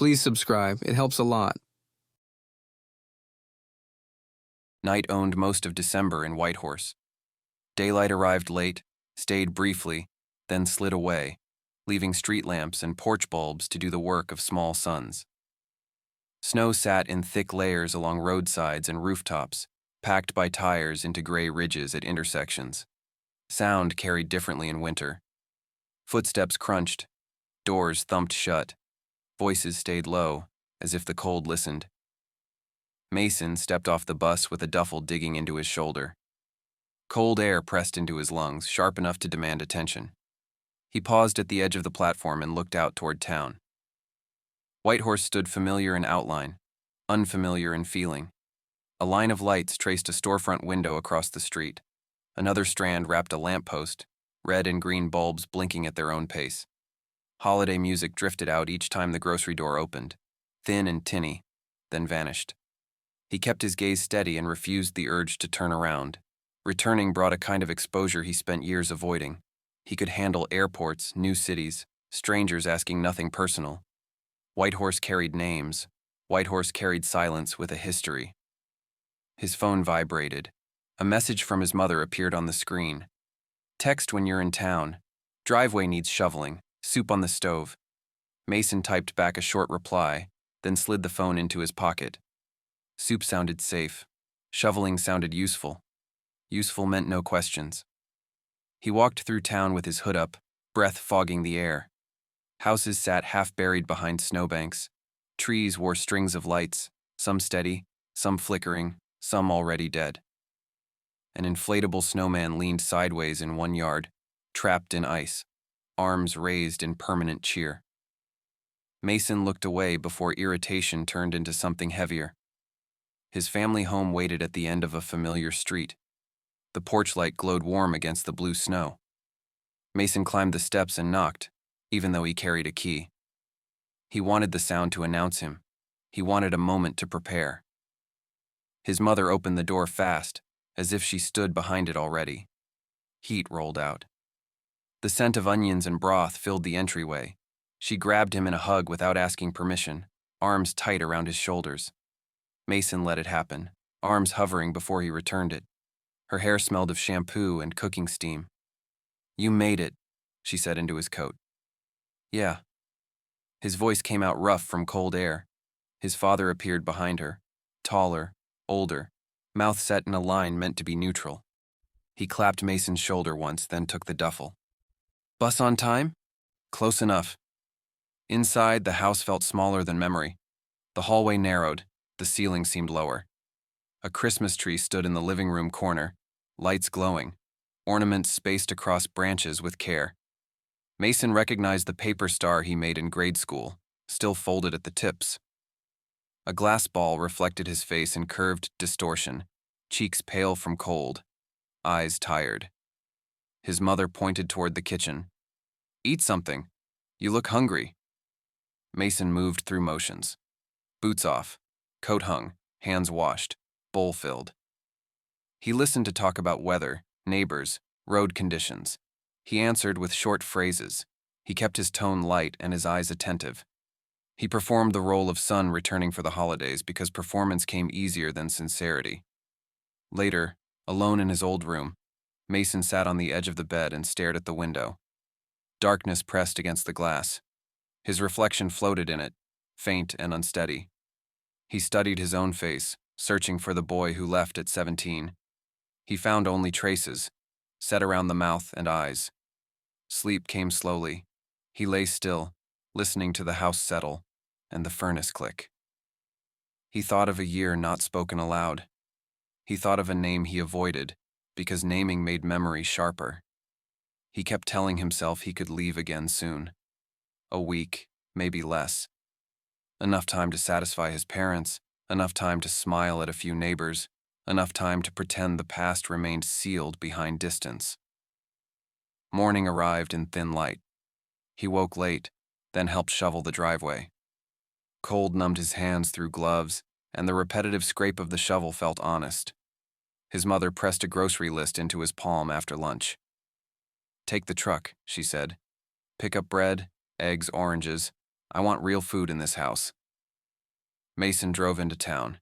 Please subscribe, it helps a lot. Night owned most of December in Whitehorse. Daylight arrived late, stayed briefly, then slid away, leaving street lamps and porch bulbs to do the work of small suns. Snow sat in thick layers along roadsides and rooftops, packed by tires into gray ridges at intersections. Sound carried differently in winter. Footsteps crunched, doors thumped shut, voices stayed low, as if the cold listened. Mason stepped off the bus with a duffel digging into his shoulder. Cold air pressed into his lungs, sharp enough to demand attention. He paused at the edge of the platform and looked out toward town. Whitehorse stood familiar in outline, unfamiliar in feeling. A line of lights traced a storefront window across the street. Another strand wrapped a lamppost, red and green bulbs blinking at their own pace. Holiday music drifted out each time the grocery door opened, thin and tinny, then vanished. He kept his gaze steady and refused the urge to turn around. Returning brought a kind of exposure he spent years avoiding. He could handle airports, new cities, strangers asking nothing personal. Whitehorse carried names. Whitehorse carried silence with a history. His phone vibrated. A message from his mother appeared on the screen. Text when you're in town. Driveway needs shoveling. Soup on the stove. Mason typed back a short reply, then slid the phone into his pocket. Soup sounded safe. Shoveling sounded useful. Useful meant no questions. He walked through town with his hood up, breath fogging the air. Houses sat half-buried behind snowbanks. Trees wore strings of lights, some steady, some flickering, some already dead. An inflatable snowman leaned sideways in one yard, trapped in ice, arms raised in permanent cheer. Mason looked away before irritation turned into something heavier. His family home waited at the end of a familiar street. The porch light glowed warm against the blue snow. Mason climbed the steps and knocked, even though he carried a key. He wanted the sound to announce him. He wanted a moment to prepare. His mother opened the door fast, as if she stood behind it already. Heat rolled out. The scent of onions and broth filled the entryway. She grabbed him in a hug without asking permission, arms tight around his shoulders. Mason let it happen, arms hovering before he returned it. Her hair smelled of shampoo and cooking steam. "You made it," she said into his coat. "Yeah." His voice came out rough from cold air. His father appeared behind her, taller, older, mouth set in a line meant to be neutral. He clapped Mason's shoulder once, then took the duffel. "Bus on time?" "Close enough." Inside, the house felt smaller than memory. The hallway narrowed. The ceiling seemed lower. A Christmas tree stood in the living room corner, lights glowing, ornaments spaced across branches with care. Mason recognized the paper star he made in grade school, still folded at the tips. A glass ball reflected his face in curved distortion, cheeks pale from cold, eyes tired. His mother pointed toward the kitchen. "Eat something. You look hungry." Mason moved through motions. Boots off, coat hung, hands washed, bowl filled. He listened to talk about weather, neighbors, road conditions. He answered with short phrases. He kept his tone light and his eyes attentive. He performed the role of son returning for the holidays because performance came easier than sincerity. Later, alone in his old room, Mason sat on the edge of the bed and stared at the window. Darkness pressed against the glass. His reflection floated in it, faint and unsteady. He studied his own face, searching for the boy who left at 17. He found only traces, set around the mouth and eyes. Sleep came slowly. He lay still, listening to the house settle and the furnace click. He thought of a year not spoken aloud. He thought of a name he avoided, because naming made memory sharper. He kept telling himself he could leave again soon. A week, maybe less. Enough time to satisfy his parents, enough time to smile at a few neighbors, enough time to pretend the past remained sealed behind distance. Morning arrived in thin light. He woke late, then helped shovel the driveway. Cold numbed his hands through gloves, and the repetitive scrape of the shovel felt honest. His mother pressed a grocery list into his palm after lunch. "Take the truck," she said. "Pick up bread, eggs, oranges. I want real food in this house. Mason drove into town.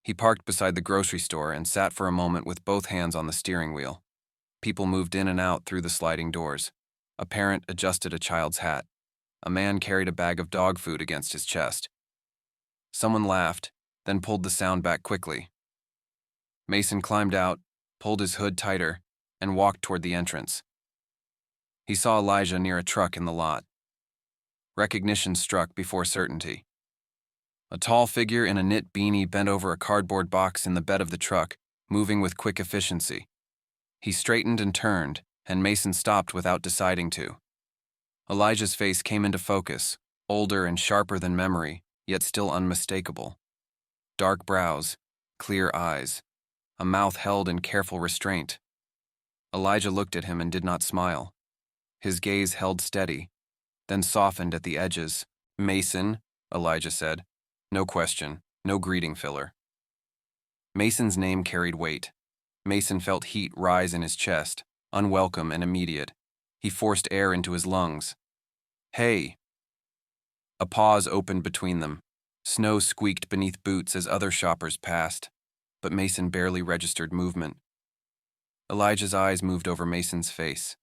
He parked beside the grocery store and sat for a moment with both hands on the steering wheel. People moved in and out through the sliding doors. A parent adjusted a child's hat. A man carried a bag of dog food against his chest. Someone laughed, then pulled the sound back quickly. Mason climbed out, pulled his hood tighter, and walked toward the entrance. He saw Elijah near a truck in the lot. Recognition struck before certainty. A tall figure in a knit beanie bent over a cardboard box in the bed of the truck, moving with quick efficiency. He straightened and turned, and Mason stopped without deciding to. Elijah's face came into focus, older and sharper than memory, yet still unmistakable. Dark brows, clear eyes, a mouth held in careful restraint. Elijah looked at him and did not smile. His gaze held steady, then softened at the edges. "Mason," Elijah said. No question, no greeting filler. Mason's name carried weight. Mason felt heat rise in his chest, unwelcome and immediate. He forced air into his lungs. "Hey." A pause opened between them. Snow squeaked beneath boots as other shoppers passed, but Mason barely registered movement. Elijah's eyes moved over Mason's face,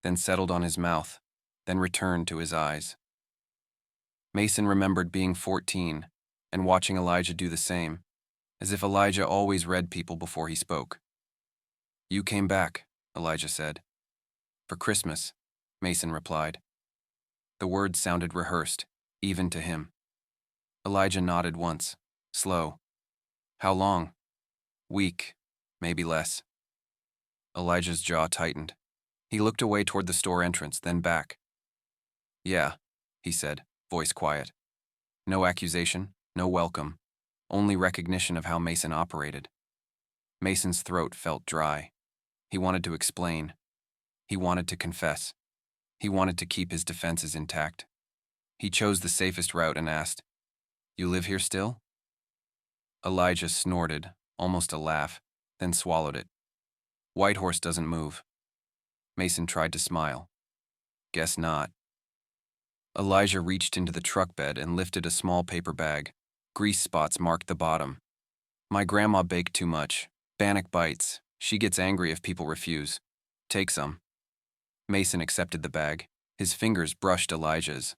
then settled on his mouth, then returned to his eyes. Mason remembered being 14 and watching Elijah do the same, as if Elijah always read people before he spoke. "You came back," Elijah said. "For Christmas," Mason replied. The words sounded rehearsed, even to him. Elijah nodded once, slow. "How long?" "Week, maybe less." Elijah's jaw tightened. He looked away toward the store entrance, then back. "Yeah," he said, voice quiet. No accusation, no welcome, only recognition of how Mason operated. Mason's throat felt dry. He wanted to explain. He wanted to confess. He wanted to keep his defenses intact. He chose the safest route and asked, "You live here still?" Elijah snorted, almost a laugh, then swallowed it. "Whitehorse doesn't move." Mason tried to smile. "Guess not." Elijah reached into the truck bed and lifted a small paper bag. Grease spots marked the bottom. "My grandma baked too much. Bannock bites. She gets angry if people refuse. Take some." Mason accepted the bag. His fingers brushed Elijah's.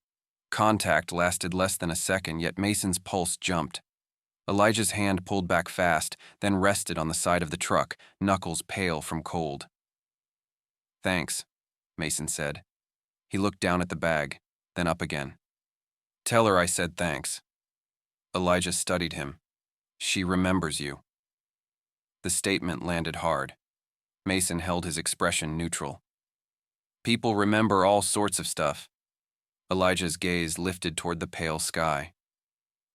Contact lasted less than a second, yet Mason's pulse jumped. Elijah's hand pulled back fast, then rested on the side of the truck, knuckles pale from cold. "Thanks," Mason said. He looked down at the bag, then up again. "Tell her I said thanks." Elijah studied him. "She remembers you." The statement landed hard. Mason held his expression neutral. "People remember all sorts of stuff." Elijah's gaze lifted toward the pale sky.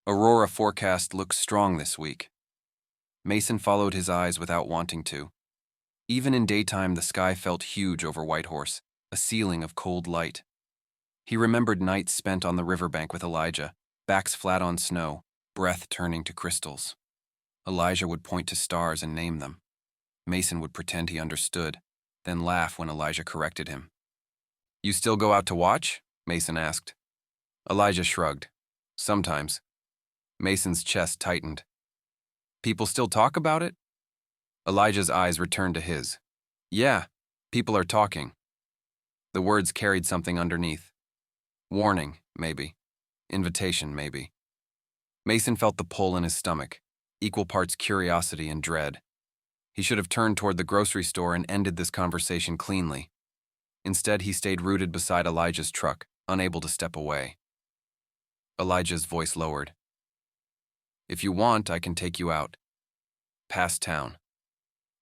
"Aurora forecast looks strong this week." Mason followed his eyes without wanting to. Even in daytime, the sky felt huge over Whitehorse, a ceiling of cold light. He remembered nights spent on the riverbank with Elijah, backs flat on snow, breath turning to crystals. Elijah would point to stars and name them. Mason would pretend he understood, then laugh when Elijah corrected him. "You still go out to watch?" Mason asked. Elijah shrugged. "Sometimes." Mason's chest tightened. "People still talk about it?" Elijah's eyes returned to his. "Yeah, people are talking." The words carried something underneath. Warning, maybe. Invitation, maybe. Mason felt the pull in his stomach, equal parts curiosity and dread. He should have turned toward the grocery store and ended this conversation cleanly. Instead, he stayed rooted beside Elijah's truck, unable to step away. Elijah's voice lowered. "If you want, I can take you out. Past town.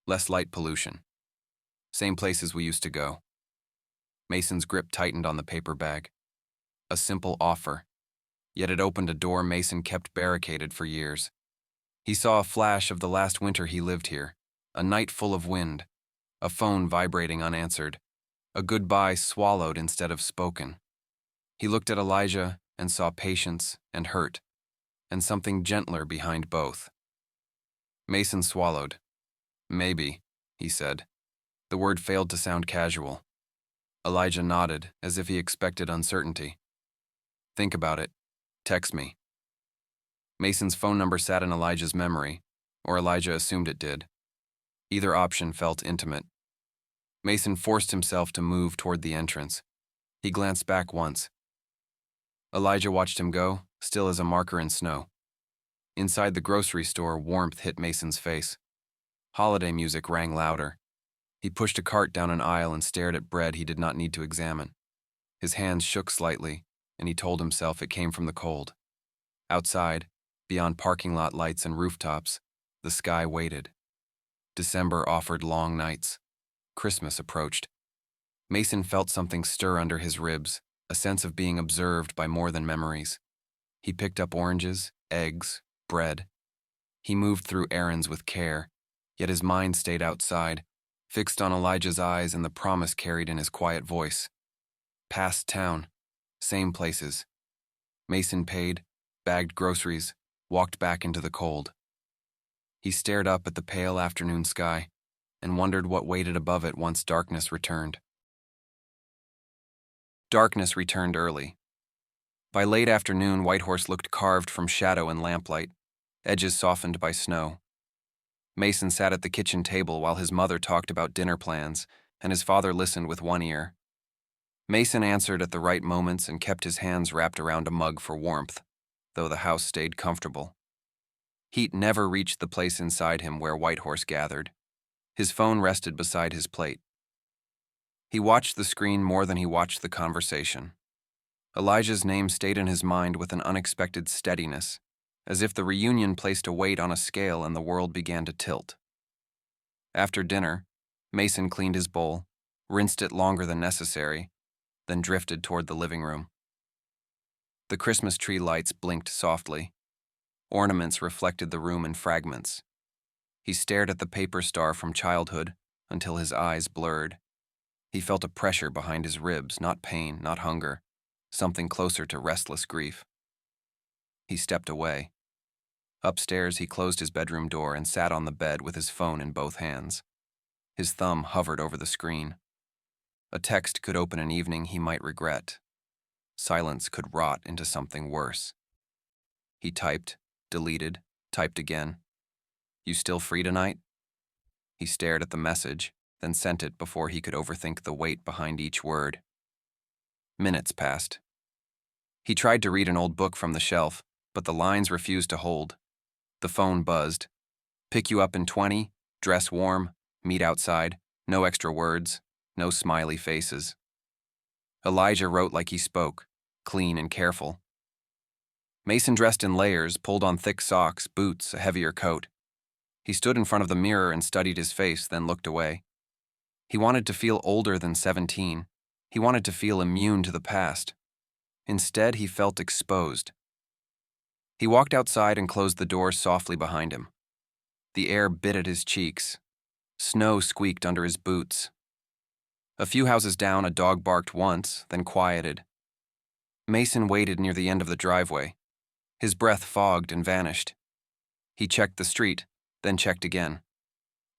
Less light pollution. Same places we used to go." Mason's grip tightened on the paper bag. A simple offer, yet it opened a door Mason kept barricaded for years. He saw a flash of the last winter he lived here, a night full of wind, a phone vibrating unanswered, a goodbye swallowed instead of spoken. He looked at Elijah and saw patience and hurt, and something gentler behind both. Mason swallowed. "Maybe," he said. The word failed to sound casual. Elijah nodded, as if he expected uncertainty. "Think about it," Text me. Mason's phone number sat in Elijah's memory, or Elijah assumed it did. Either option felt intimate. Mason forced himself to move toward the entrance. He glanced back once. Elijah watched him go, still as a marker in snow. Inside the grocery store, warmth hit Mason's face. Holiday music rang louder. He pushed a cart down an aisle and stared at bread he did not need to examine. His hands shook slightly, and he told himself it came from the cold. Outside, beyond parking lot lights and rooftops, the sky waited. December offered long nights. Christmas approached. Mason felt something stir under his ribs, a sense of being observed by more than memories. He picked up oranges, eggs, bread. He moved through errands with care, yet his mind stayed outside, fixed on Elijah's eyes and the promise carried in his quiet voice. Past town, same places. Mason paid, bagged groceries, walked back into the cold. He stared up at the pale afternoon sky and wondered what waited above it once darkness returned. Darkness returned early. By late afternoon, Whitehorse looked carved from shadow and lamplight, edges softened by snow. Mason sat at the kitchen table while his mother talked about dinner plans, and his father listened with one ear. Mason answered at the right moments and kept his hands wrapped around a mug for warmth, though the house stayed comfortable. Heat never reached the place inside him where Whitehorse gathered. His phone rested beside his plate. He watched the screen more than he watched the conversation. Elijah's name stayed in his mind with an unexpected steadiness, as if the reunion placed a weight on a scale and the world began to tilt. After dinner, Mason cleaned his bowl, rinsed it longer than necessary, then drifted toward the living room. The Christmas tree lights blinked softly. Ornaments reflected the room in fragments. He stared at the paper star from childhood until his eyes blurred. He felt a pressure behind his ribs, not pain, not hunger, something closer to restless grief. He stepped away. Upstairs, he closed his bedroom door and sat on the bed with his phone in both hands. His thumb hovered over the screen. A text could open an evening he might regret. Silence could rot into something worse. He typed, deleted, typed again. "You still free tonight?" He stared at the message, then sent it before he could overthink the weight behind each word. Minutes passed. He tried to read an old book from the shelf, but the lines refused to hold. The phone buzzed. "Pick you up in 20, dress warm, meet outside, no extra words, no smiley faces." Elijah wrote like he spoke, clean and careful. Mason dressed in layers, pulled on thick socks, boots, a heavier coat. He stood in front of the mirror and studied his face, then looked away. He wanted to feel older than 17. He wanted to feel immune to the past. Instead, he felt exposed. He walked outside and closed the door softly behind him. The air bit at his cheeks. Snow squeaked under his boots. A few houses down, a dog barked once, then quieted. Mason waited near the end of the driveway. His breath fogged and vanished. He checked the street, then checked again.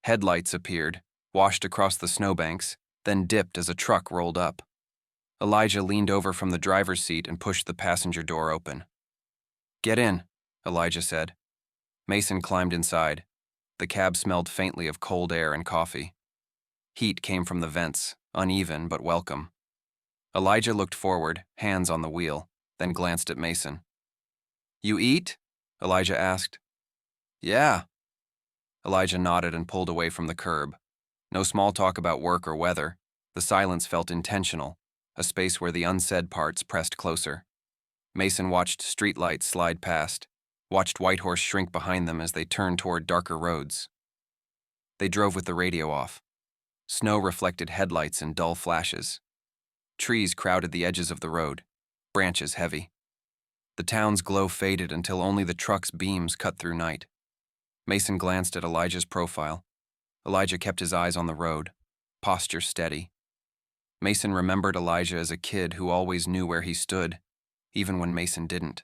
Headlights appeared, washed across the snowbanks, then dipped as a truck rolled up. Elijah leaned over from the driver's seat and pushed the passenger door open. "Get in," Elijah said. Mason climbed inside. The cab smelled faintly of cold air and coffee. Heat came from the vents, uneven but welcome. Elijah looked forward, hands on the wheel, then glanced at Mason. "You eat?" Elijah asked. "Yeah." Elijah nodded and pulled away from the curb. No small talk about work or weather. The silence felt intentional, a space where the unsaid parts pressed closer. Mason watched streetlights slide past, watched Whitehorse shrink behind them as they turned toward darker roads. They drove with the radio off. Snow reflected headlights in dull flashes. Trees crowded the edges of the road, branches heavy. The town's glow faded until only the truck's beams cut through night. Mason glanced at Elijah's profile. Elijah kept his eyes on the road, posture steady. Mason remembered Elijah as a kid who always knew where he stood, even when Mason didn't.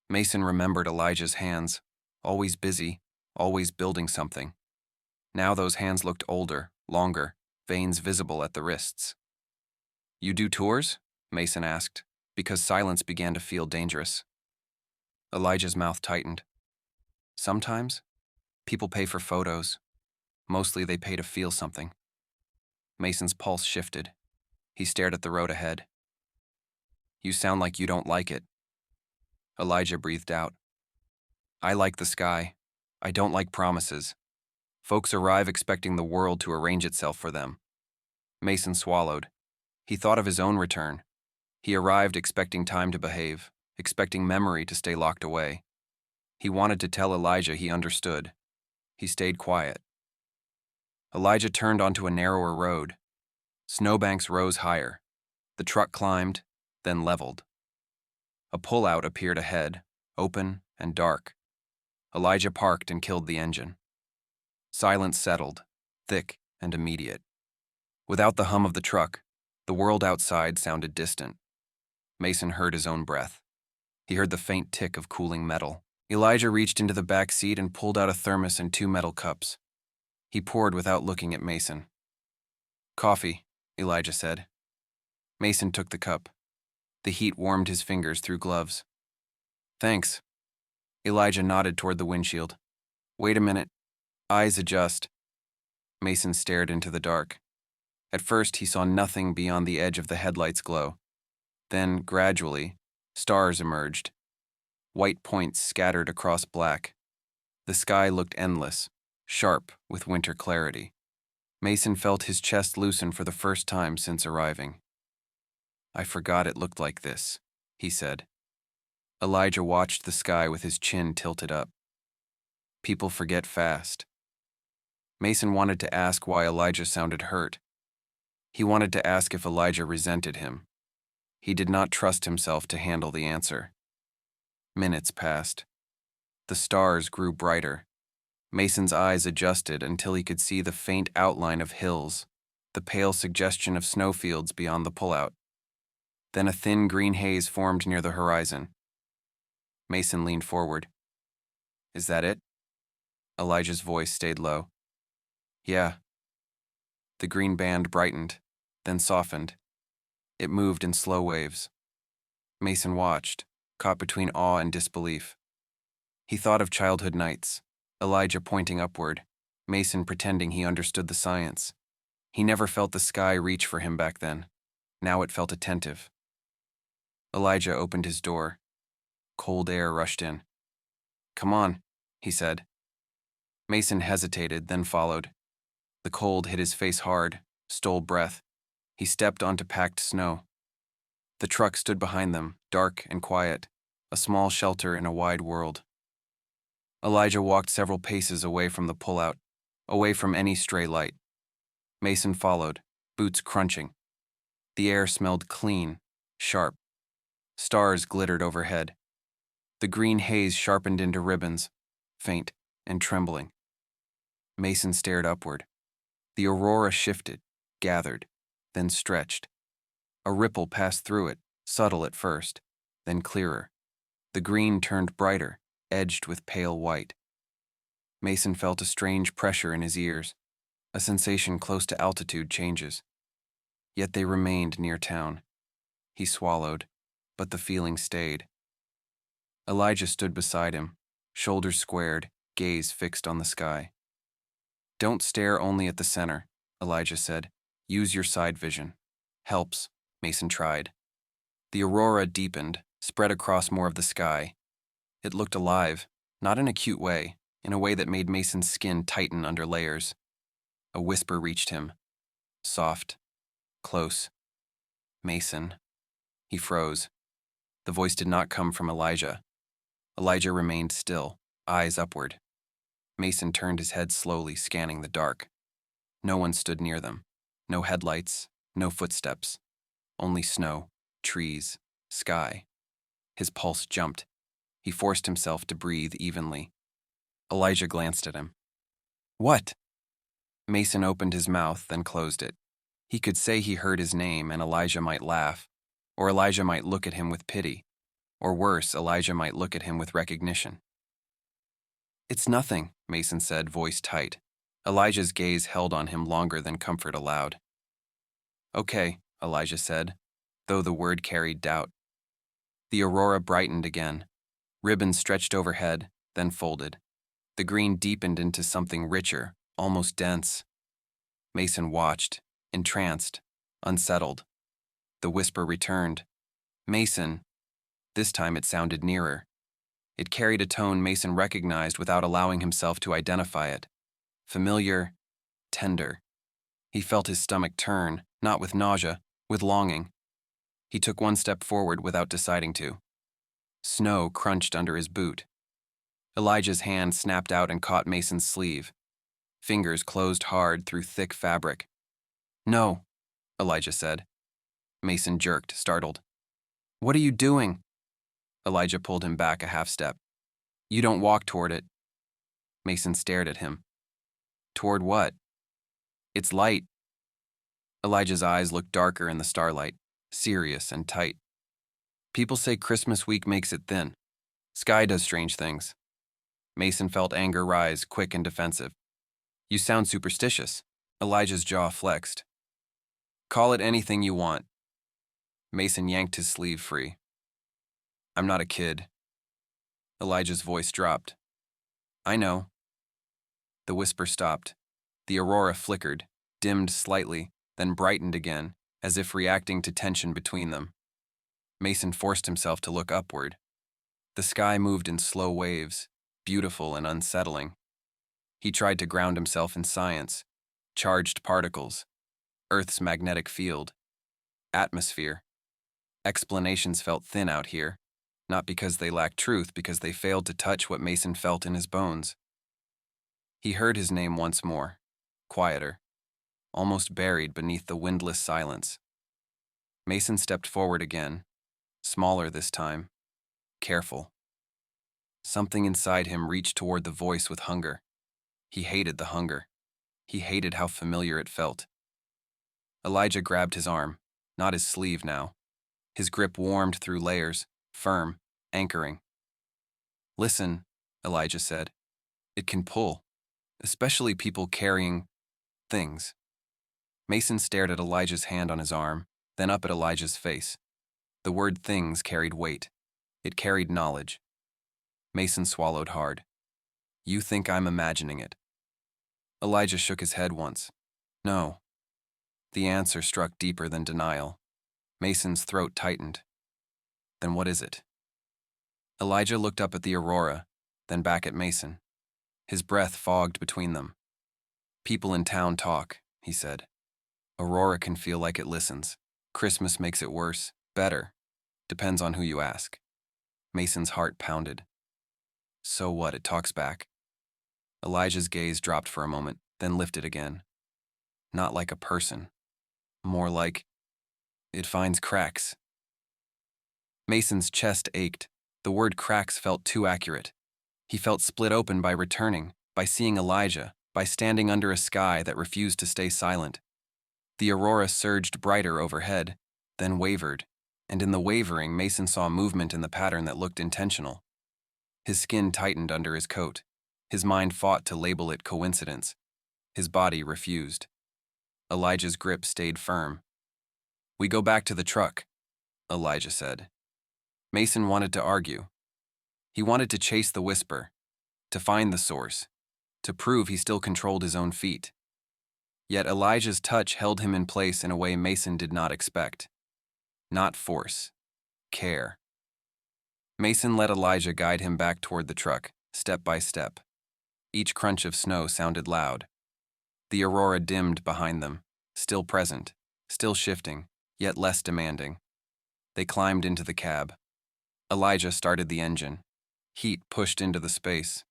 Mason remembered Elijah's hands, always busy, always building something. Now those hands looked older, longer, veins visible at the wrists. "You do tours?" Mason asked, because silence began to feel dangerous. Elijah's mouth tightened. Sometimes, people pay for photos. Mostly they pay to feel something. Mason's pulse shifted. He stared at the road ahead. You sound like you don't like it. Elijah breathed out. I like the sky. I don't like promises. Folks arrive expecting the world to arrange itself for them. Mason swallowed. He thought of his own return. He arrived expecting time to behave, expecting memory to stay locked away. He wanted to tell Elijah he understood. He stayed quiet. Elijah turned onto a narrower road. Snowbanks rose higher. The truck climbed, then leveled. A pullout appeared ahead, open and dark. Elijah parked and killed the engine. Silence settled, thick and immediate. Without the hum of the truck, the world outside sounded distant. Mason heard his own breath. He heard the faint tick of cooling metal. Elijah reached into the back seat and pulled out a thermos and 2 metal cups. He poured without looking at Mason. Coffee, Elijah said. Mason took the cup. The heat warmed his fingers through gloves. Thanks. Elijah nodded toward the windshield. Wait a minute. Eyes adjust. Mason stared into the dark. At first, he saw nothing beyond the edge of the headlights' glow. Then, gradually, stars emerged. White points scattered across black. The sky looked endless, sharp with winter clarity. Mason felt his chest loosen for the first time since arriving. I forgot it looked like this, he said. Elijah watched the sky with his chin tilted up. People forget fast. Mason wanted to ask why Elijah sounded hurt. He wanted to ask if Elijah resented him. He did not trust himself to handle the answer. Minutes passed. The stars grew brighter. Mason's eyes adjusted until he could see the faint outline of hills, the pale suggestion of snowfields beyond the pullout. Then a thin green haze formed near the horizon. Mason leaned forward. Is that it? Elijah's voice stayed low. Yeah. The green band brightened, then softened. It moved in slow waves. Mason watched, caught between awe and disbelief. He thought of childhood nights, Elijah pointing upward, Mason pretending he understood the science. He never felt the sky reach for him back then. Now it felt attentive. Elijah opened his door. Cold air rushed in. Come on, he said. Mason hesitated, then followed. The cold hit his face hard, stole breath. He stepped onto packed snow. The truck stood behind them, dark and quiet, a small shelter in a wide world. Elijah walked several paces away from the pullout, away from any stray light. Mason followed, boots crunching. The air smelled clean, sharp. Stars glittered overhead. The green haze sharpened into ribbons, faint and trembling. Mason stared upward. The aurora shifted, gathered, then stretched. A ripple passed through it, subtle at first, then clearer. The green turned brighter, edged with pale white. Mason felt a strange pressure in his ears, a sensation close to altitude changes. Yet they remained near town. He swallowed, but the feeling stayed. Elijah stood beside him, shoulders squared, gaze fixed on the sky. Don't stare only at the center, Elijah said. Use your side vision. Helps, Mason tried. The aurora deepened, spread across more of the sky. It looked alive, not in a cute way, in a way that made Mason's skin tighten under layers. A whisper reached him. Soft. Close. Mason. He froze. The voice did not come from Elijah. Elijah remained still, eyes upward. Mason turned his head slowly, scanning the dark. No one stood near them. No headlights, no footsteps. Only snow, trees, sky. His pulse jumped. He forced himself to breathe evenly. Elijah glanced at him. What? Mason opened his mouth, then closed it. He could say he heard his name, and Elijah might laugh, or Elijah might look at him with pity, or worse, Elijah might look at him with recognition. It's nothing, Mason said, voice tight. Elijah's gaze held on him longer than comfort allowed. Okay, Elijah said, though the word carried doubt. The aurora brightened again. Ribbons stretched overhead, then folded. The green deepened into something richer, almost dense. Mason watched, entranced, unsettled. The whisper returned. Mason. This time it sounded nearer. It carried a tone Mason recognized without allowing himself to identify it. Familiar, tender. He felt his stomach turn, not with nausea, with longing. He took one step forward without deciding to. Snow crunched under his boot. Elijah's hand snapped out and caught Mason's sleeve. Fingers closed hard through thick fabric. "No," Elijah said. Mason jerked, startled. "What are you doing?" Elijah pulled him back a half step. "You don't walk toward it." Mason stared at him. "Toward what?" "It's light." Elijah's eyes looked darker in the starlight, serious and tight. "People say Christmas week makes it thin. Sky does strange things." Mason felt anger rise, quick and defensive. "You sound superstitious." Elijah's jaw flexed. "Call it anything you want." Mason yanked his sleeve free. "I'm not a kid." Elijah's voice dropped. "I know." The whisper stopped. The aurora flickered, dimmed slightly, then brightened again, as if reacting to tension between them. Mason forced himself to look upward. The sky moved in slow waves, beautiful and unsettling. He tried to ground himself in science, charged particles, Earth's magnetic field, atmosphere. Explanations felt thin out here, not because they lacked truth, because they failed to touch what Mason felt in his bones. He heard his name once more, quieter, almost buried beneath the windless silence. Mason stepped forward again, smaller this time, careful. Something inside him reached toward the voice with hunger. He hated the hunger. He hated how familiar it felt. Elijah grabbed his arm, not his sleeve now. His grip warmed through layers, firm, anchoring. "Listen," Elijah said. "It can pull, especially people carrying things." Mason stared at Elijah's hand on his arm, then up at Elijah's face. The word things carried weight. It carried knowledge. Mason swallowed hard. "You think I'm imagining it?" Elijah shook his head once. "No." The answer struck deeper than denial. Mason's throat tightened. "Then what is it?" Elijah looked up at the aurora, then back at Mason. His breath fogged between them. "People in town talk," he said. "Aurora can feel like it listens. Christmas makes it worse, better. Depends on who you ask." Mason's heart pounded. "So what, it talks back?" Elijah's gaze dropped for a moment, then lifted again. "Not like a person. More like it finds cracks." Mason's chest ached. The word cracks felt too accurate. He felt split open by returning, by seeing Elijah, by standing under a sky that refused to stay silent. The aurora surged brighter overhead, then wavered, and in the wavering, Mason saw movement in the pattern that looked intentional. His skin tightened under his coat. His mind fought to label it coincidence. His body refused. Elijah's grip stayed firm. "We go back to the truck," Elijah said. Mason wanted to argue. He wanted to chase the whisper, to find the source, to prove he still controlled his own feet. Yet Elijah's touch held him in place in a way Mason did not expect. Not force, care. Mason let Elijah guide him back toward the truck, step by step. Each crunch of snow sounded loud. The aurora dimmed behind them, still present, still shifting, yet less demanding. They climbed into the cab. Elijah started the engine. Heat pushed into the space.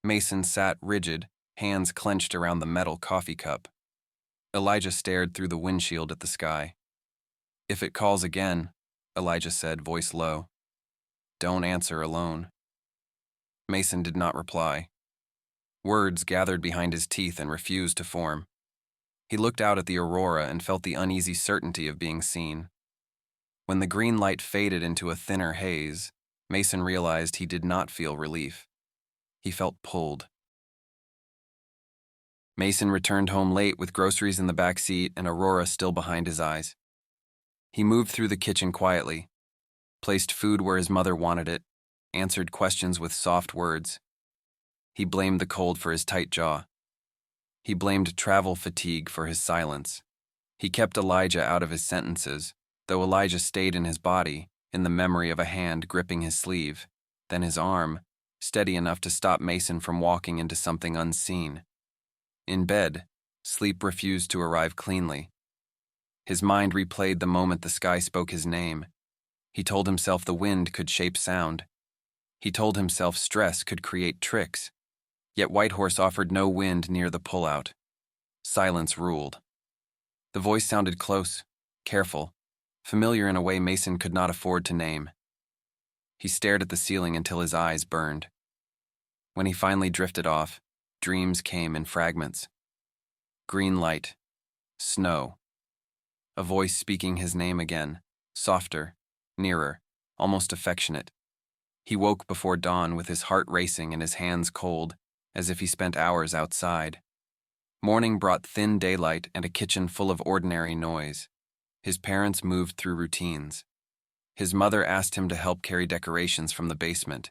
Mason sat rigid, hands clenched around the metal coffee cup. Elijah stared through the windshield at the sky. "If it calls again," Elijah said, voice low, "don't answer alone." Mason did not reply. Words gathered behind his teeth and refused to form. He looked out at the aurora and felt the uneasy certainty of being seen. When the green light faded into a thinner haze, Mason realized he did not feel relief. He felt pulled. Mason returned home late with groceries in the back seat and Aurora still behind his eyes. He moved through the kitchen quietly, placed food where his mother wanted it, answered questions with soft words. He blamed the cold for his tight jaw. He blamed travel fatigue for his silence. He kept Elijah out of his sentences, though Elijah stayed in his body, in the memory of a hand gripping his sleeve, then his arm, steady enough to stop Mason from walking into something unseen. In bed, sleep refused to arrive cleanly. His mind replayed the moment the sky spoke his name. He told himself the wind could shape sound. He told himself stress could create tricks. Yet Whitehorse offered no wind near the pullout. Silence ruled. The voice sounded close, careful, familiar in a way Mason could not afford to name. He stared at the ceiling until his eyes burned. When he finally drifted off, dreams came in fragments. Green light, snow. A voice speaking his name again, softer, nearer, almost affectionate. He woke before dawn with his heart racing and his hands cold, as if he spent hours outside. Morning brought thin daylight and a kitchen full of ordinary noise. His parents moved through routines. His mother asked him to help carry decorations from the basement.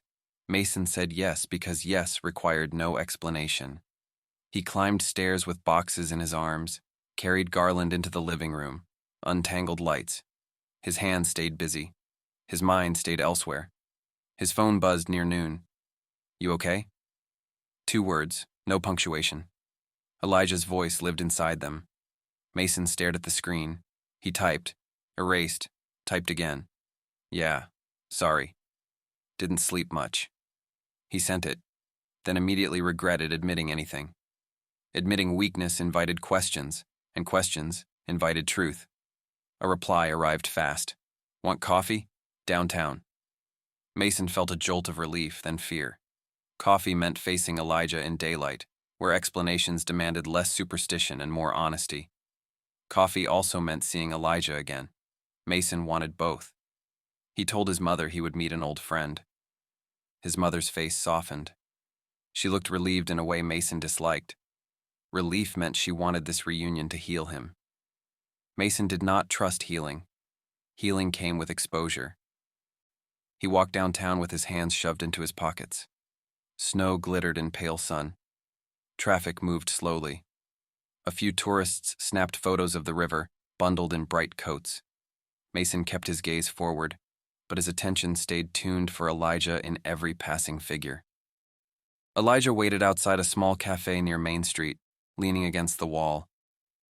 Mason said yes because yes required no explanation. He climbed stairs with boxes in his arms, carried Garland into the living room, untangled lights. His hands stayed busy. His mind stayed elsewhere. His phone buzzed near noon. "You okay?" 2 words, no punctuation. Elijah's voice lived inside them. Mason stared at the screen. He typed, erased, typed again. "Yeah, sorry. Didn't sleep much." He sent it, then immediately regretted admitting anything. Admitting weakness invited questions, and questions invited truth. A reply arrived fast. "Want coffee? Downtown." Mason felt a jolt of relief, then fear. Coffee meant facing Elijah in daylight, where explanations demanded less superstition and more honesty. Coffee also meant seeing Elijah again. Mason wanted both. He told his mother he would meet an old friend. His mother's face softened. She looked relieved in a way Mason disliked. Relief meant she wanted this reunion to heal him. Mason did not trust healing. Healing came with exposure. He walked downtown with his hands shoved into his pockets. Snow glittered in pale sun. Traffic moved slowly. A few tourists snapped photos of the river, bundled in bright coats. Mason kept his gaze forward, but his attention stayed tuned for Elijah in every passing figure. Elijah waited outside a small cafe near Main Street, leaning against the wall,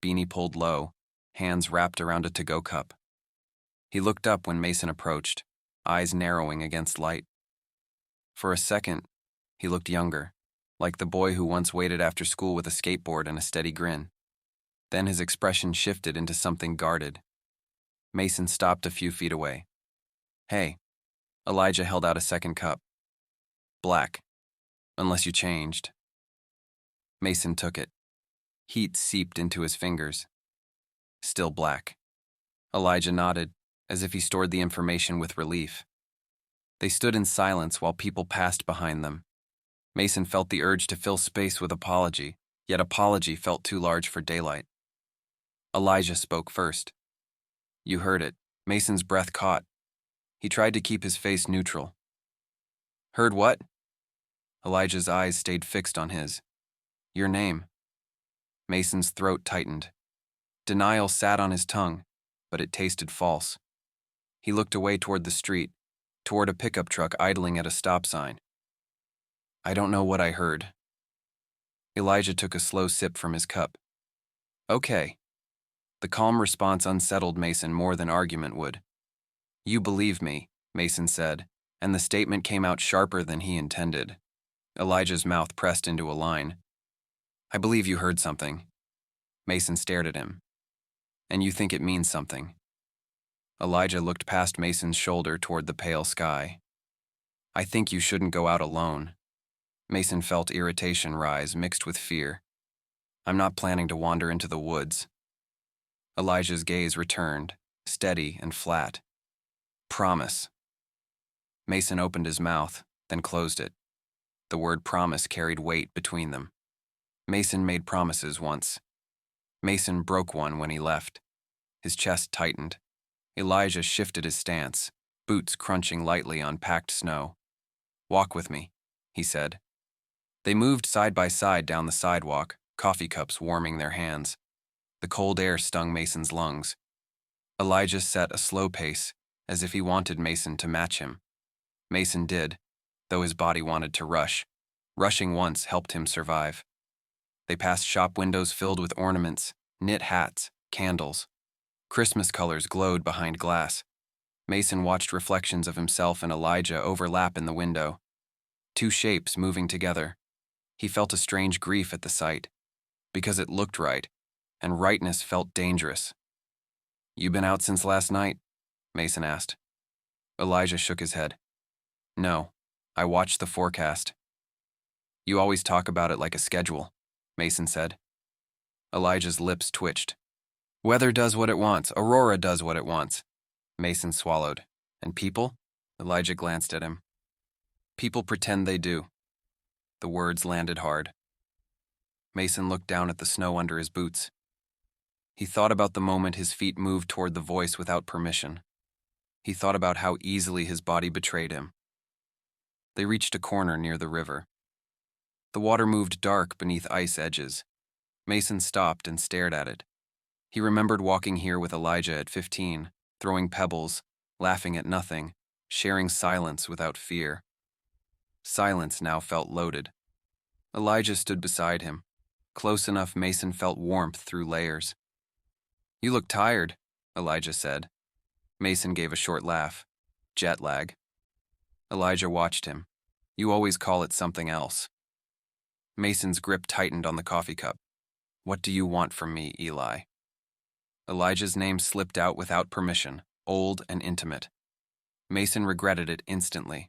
beanie pulled low, hands wrapped around a to-go cup. He looked up when Mason approached, eyes narrowing against light. For a second, he looked younger, like the boy who once waited after school with a skateboard and a steady grin. Then his expression shifted into something guarded. Mason stopped a few feet away. "Hey." Elijah held out a second cup. "Black. Unless you changed." Mason took it. Heat seeped into his fingers. "Still black." Elijah nodded, as if he stored the information with relief. They stood in silence while people passed behind them. Mason felt the urge to fill space with apology, yet apology felt too large for daylight. Elijah spoke first. "You heard it." Mason's breath caught. He tried to keep his face neutral. "Heard what?" Elijah's eyes stayed fixed on his. "Your name." Mason's throat tightened. Denial sat on his tongue, but it tasted false. He looked away toward the street, toward a pickup truck idling at a stop sign. "I don't know what I heard." Elijah took a slow sip from his cup. "Okay." The calm response unsettled Mason more than argument would. "You believe me," Mason said, and the statement came out sharper than he intended. Elijah's mouth pressed into a line. "I believe you heard something." Mason stared at him. "And you think it means something." Elijah looked past Mason's shoulder toward the pale sky. "I think you shouldn't go out alone." Mason felt irritation rise mixed with fear. "I'm not planning to wander into the woods." Elijah's gaze returned, steady and flat. "Promise." Mason opened his mouth, then closed it. The word promise carried weight between them. Mason made promises once. Mason broke one when he left. His chest tightened. Elijah shifted his stance, boots crunching lightly on packed snow. Walk with me, he said. They moved side by side down the sidewalk, coffee cups warming their hands. The cold air stung Mason's lungs. Elijah set a slow pace, as if he wanted Mason to match him. Mason did, though his body wanted to rush. Rushing once helped him survive. They passed shop windows filled with ornaments, knit hats, candles. Christmas colors glowed behind glass. Mason watched reflections of himself and Elijah overlap in the window. Two shapes moving together. He felt a strange grief at the sight, because it looked right, and rightness felt dangerous. "You been out since last night?" Mason asked. Elijah shook his head. "No, I watched the forecast." "You always talk about it like a schedule," Mason said. Elijah's lips twitched. "Weather does what it wants. Aurora does what it wants." Mason swallowed. "And people?" Elijah glanced at him. "People pretend they do." The words landed hard. Mason looked down at the snow under his boots. He thought about the moment his feet moved toward the voice without permission. He thought about how easily his body betrayed him. They reached a corner near the river. The water moved dark beneath ice edges. Mason stopped and stared at it. He remembered walking here with Elijah at 15, throwing pebbles, laughing at nothing, sharing silence without fear. Silence now felt loaded. Elijah stood beside him. Close enough Mason felt warmth through layers. "You look tired," Elijah said. Mason gave a short laugh. "Jet lag." Elijah watched him. "You always call it something else." Mason's grip tightened on the coffee cup. "What do you want from me, Eli?" Elijah's name slipped out without permission, old and intimate. Mason regretted it instantly.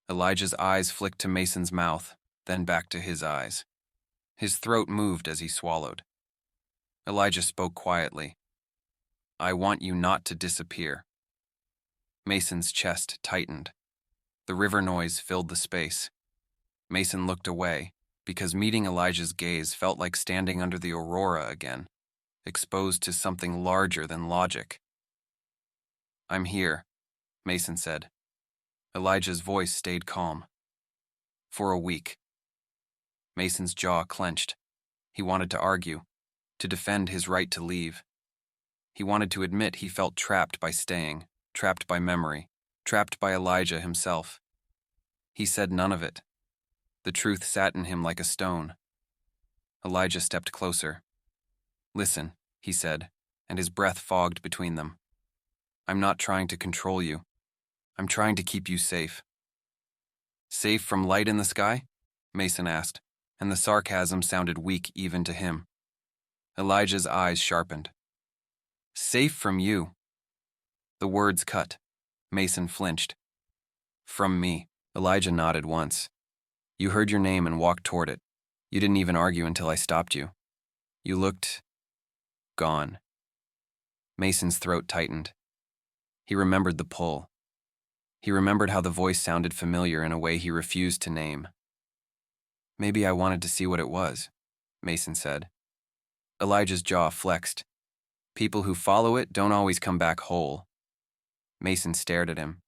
Elijah's eyes flicked to Mason's mouth, then back to his eyes. His throat moved as he swallowed. Elijah spoke quietly. "I want you not to disappear." Mason's chest tightened. The river noise filled the space. Mason looked away, because meeting Elijah's gaze felt like standing under the aurora again, exposed to something larger than logic. "I'm here," Mason said. Elijah's voice stayed calm. "For a week." Mason's jaw clenched. He wanted to argue, to defend his right to leave. He wanted to admit he felt trapped by staying, trapped by memory, trapped by Elijah himself. He said none of it. The truth sat in him like a stone. Elijah stepped closer. "Listen," he said, and his breath fogged between them. "I'm not trying to control you. I'm trying to keep you safe." "Safe from light in the sky?" Mason asked, and the sarcasm sounded weak even to him. Elijah's eyes sharpened. "Safe from you." The words cut. Mason flinched. "From me." Elijah nodded once. "You heard your name and walked toward it. You didn't even argue until I stopped you. You looked gone." Mason's throat tightened. He remembered the pull. He remembered how the voice sounded familiar in a way he refused to name. "Maybe I wanted to see what it was," Mason said. Elijah's jaw flexed. "People who follow it don't always come back whole." Mason stared at him.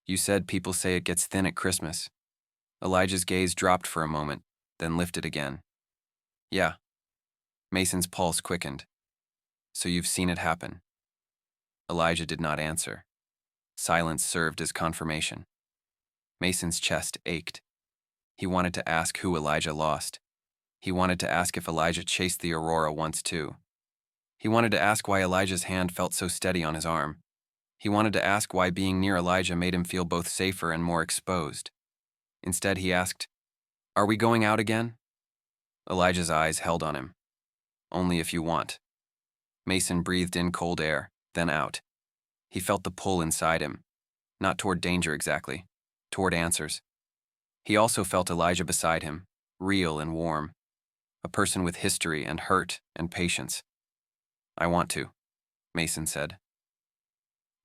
"You said people say it gets thin at Christmas." Elijah's gaze dropped for a moment, then lifted again. "Yeah." Mason's pulse quickened. "So you've seen it happen?" Elijah did not answer. Silence served as confirmation. Mason's chest ached. He wanted to ask who Elijah lost. He wanted to ask if Elijah chased the aurora once too. He wanted to ask why Elijah's hand felt so steady on his arm. He wanted to ask why being near Elijah made him feel both safer and more exposed. Instead, he asked, "Are we going out again?" Elijah's eyes held on him. "Only if you want." Mason breathed in cold air, then out. He felt the pull inside him, not toward danger exactly, toward answers. He also felt Elijah beside him, real and warm, a person with history and hurt and patience. "I want to," Mason said.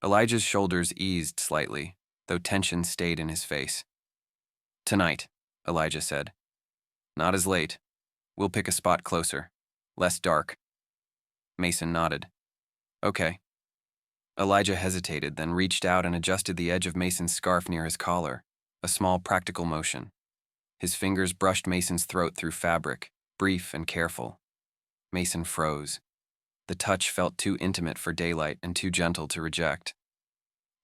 Elijah's shoulders eased slightly, though tension stayed in his face. "Tonight," Elijah said. "Not as late. We'll pick a spot closer, less dark." Mason nodded. "Okay." Elijah hesitated, then reached out and adjusted the edge of Mason's scarf near his collar, a small practical motion. His fingers brushed Mason's throat through fabric, brief and careful. Mason froze. The touch felt too intimate for daylight and too gentle to reject.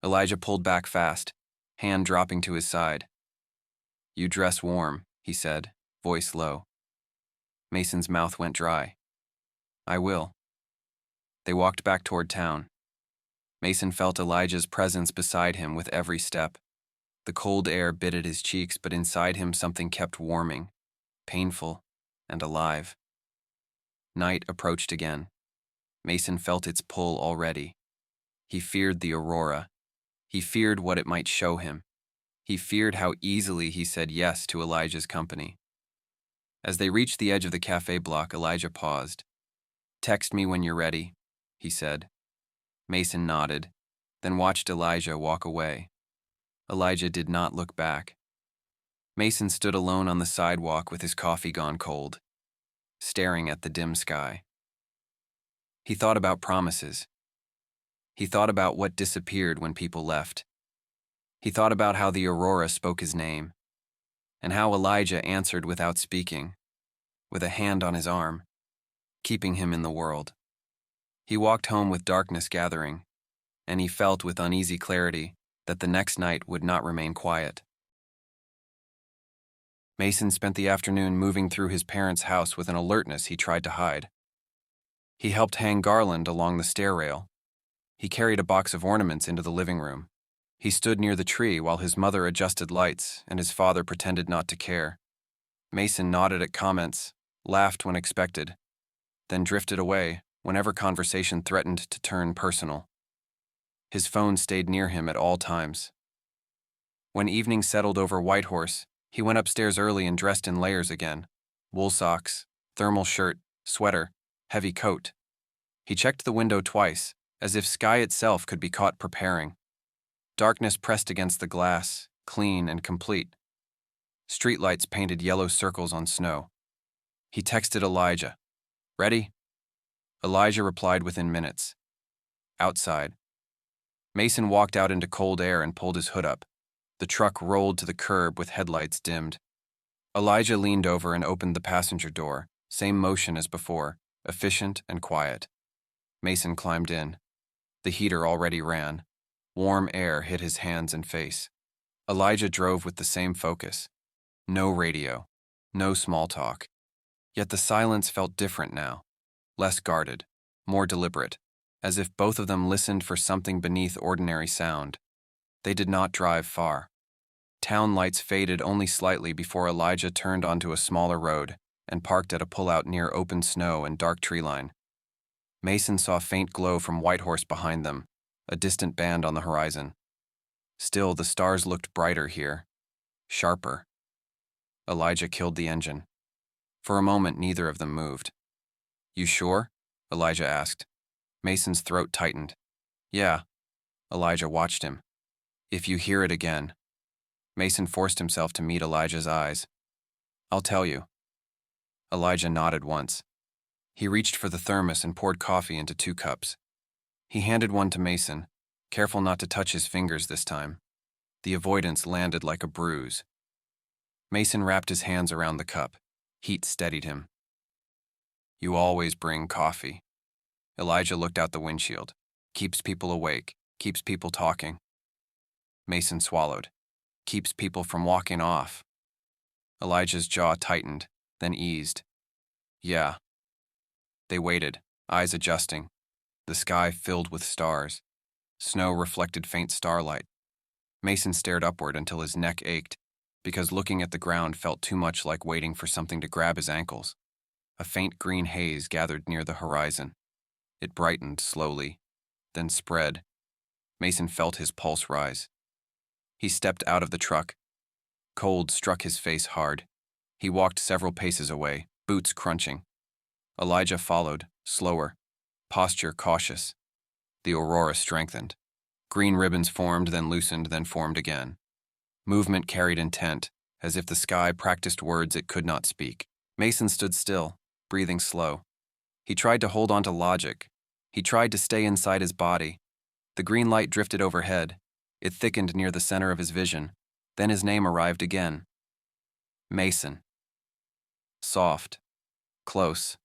Elijah pulled back fast, hand dropping to his side. "You dress warm," he said, voice low. Mason's mouth went dry. "I will." They walked back toward town. Mason felt Elijah's presence beside him with every step. The cold air bit at his cheeks, but inside him something kept warming, painful, and alive. Night approached again. Mason felt its pull already. He feared the aurora. He feared what it might show him. He feared how easily he said yes to Elijah's company. As they reached the edge of the cafe block, Elijah paused. "Text me when you're ready," he said. Mason nodded, then watched Elijah walk away. Elijah did not look back. Mason stood alone on the sidewalk with his coffee gone cold, staring at the dim sky. He thought about promises. He thought about what disappeared when people left. He thought about how the aurora spoke his name, and how Elijah answered without speaking, with a hand on his arm, keeping him in the world. He walked home with darkness gathering, and he felt with uneasy clarity that the next night would not remain quiet. Mason spent the afternoon moving through his parents' house with an alertness he tried to hide. He helped hang garland along the stair rail. He carried a box of ornaments into the living room. He stood near the tree while his mother adjusted lights and his father pretended not to care. Mason nodded at comments, laughed when expected, then drifted away whenever conversation threatened to turn personal. His phone stayed near him at all times. When evening settled over Whitehorse, he went upstairs early and dressed in layers again: wool socks, thermal shirt, sweater, heavy coat. He checked the window twice, as if sky itself could be caught preparing. Darkness pressed against the glass, clean and complete. Streetlights painted yellow circles on snow. He texted Elijah. "Ready?" Elijah replied within minutes. Outside. Mason walked out into cold air and pulled his hood up. The truck rolled to the curb with headlights dimmed. Elijah leaned over and opened the passenger door, same motion as before, efficient and quiet. Mason climbed in. The heater already ran. Warm air hit his hands and face. Elijah drove with the same focus. No radio, no small talk. Yet the silence felt different now, less guarded, more deliberate, as if both of them listened for something beneath ordinary sound. They did not drive far. Town lights faded only slightly before Elijah turned onto a smaller road and parked at a pullout near open snow and dark tree line. Mason saw faint glow from Whitehorse behind them, a distant band on the horizon. Still, the stars looked brighter here, sharper. Elijah killed the engine. For a moment, neither of them moved. "You sure?" Elijah asked. Mason's throat tightened. "Yeah." Elijah watched him. "If you hear it again." Mason forced himself to meet Elijah's eyes. "I'll tell you." Elijah nodded once. He reached for the thermos and poured coffee into 2 cups. He handed one to Mason, careful not to touch his fingers this time. The avoidance landed like a bruise. Mason wrapped his hands around the cup. Heat steadied him. "You always bring coffee." Elijah looked out the windshield. "Keeps people awake, keeps people talking." Mason swallowed. "Keeps people from walking off." Elijah's jaw tightened, then eased. "Yeah." They waited, eyes adjusting. The sky filled with stars. Snow reflected faint starlight. Mason stared upward until his neck ached, because looking at the ground felt too much like waiting for something to grab his ankles. A faint green haze gathered near the horizon. It brightened slowly, then spread. Mason felt his pulse rise. He stepped out of the truck. Cold struck his face hard. He walked several paces away, boots crunching. Elijah followed, slower, posture cautious. The aurora strengthened. Green ribbons formed, then loosened, then formed again. Movement carried intent, as if the sky practiced words it could not speak. Mason stood still, breathing slow. He tried to hold on to logic. He tried to stay inside his body. The green light drifted overhead. It thickened near the center of his vision. Then his name arrived again. Mason. Soft. Close.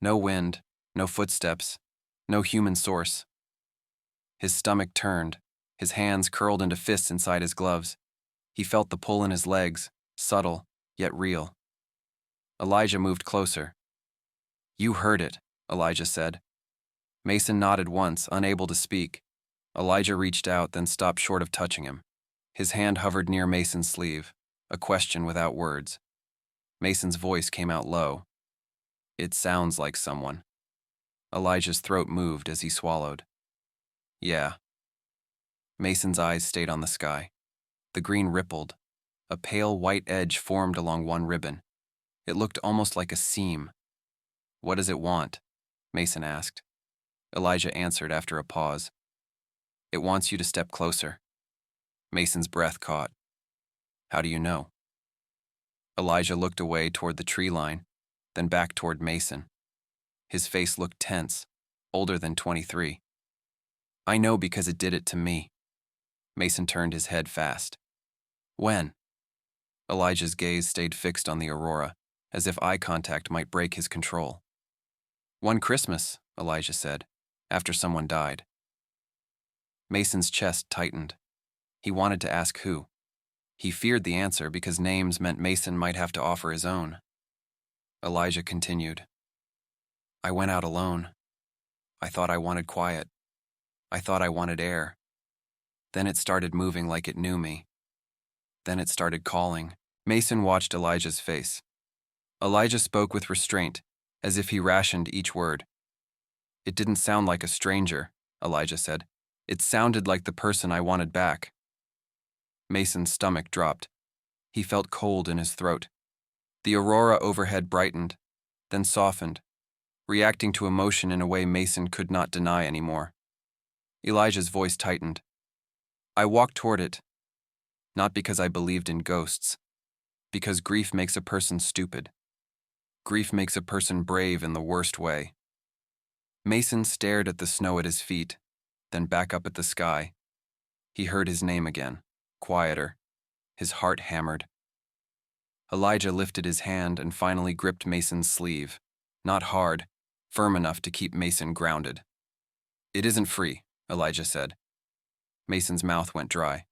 No wind, no footsteps, no human source. His stomach turned, his hands curled into fists inside his gloves. He felt the pull in his legs, subtle, yet real. Elijah moved closer. "You heard it," Elijah said. Mason nodded once, unable to speak. Elijah reached out, then stopped short of touching him. His hand hovered near Mason's sleeve, a question without words. Mason's voice came out low. "It sounds like someone." Elijah's throat moved as he swallowed. "Yeah." Mason's eyes stayed on the sky. The green rippled. A pale white edge formed along one ribbon. It looked almost like a seam. "What does it want?" Mason asked. Elijah answered after a pause. "It wants you to step closer." Mason's breath caught. "How do you know?" Elijah looked away toward the tree line, then back toward Mason. His face looked tense, older than 23. "I know because it did it to me." Mason turned his head fast. "When?" Elijah's gaze stayed fixed on the aurora, as if eye contact might break his control. "One Christmas," Elijah said, "after someone died." Mason's chest tightened. He wanted to ask who. He feared the answer because names meant Mason might have to offer his own. Elijah continued. "I went out alone. I thought I wanted quiet. I thought I wanted air. Then it started moving like it knew me. Then it started calling." Mason watched Elijah's face. Elijah spoke with restraint, as if he rationed each word. "It didn't sound like a stranger," Elijah said. "It sounded like the person I wanted back." Mason's stomach dropped. He felt cold in his throat. The aurora overhead brightened, then softened, reacting to emotion in a way Mason could not deny anymore. Elijah's voice tightened. "I walked toward it, not because I believed in ghosts, because grief makes a person stupid. Grief makes a person brave in the worst way." Mason stared at the snow at his feet, then back up at the sky. He heard his name again, quieter. His heart hammered. Elijah lifted his hand and finally gripped Mason's sleeve, not hard, firm enough to keep Mason grounded. "It isn't free," Elijah said. Mason's mouth went dry.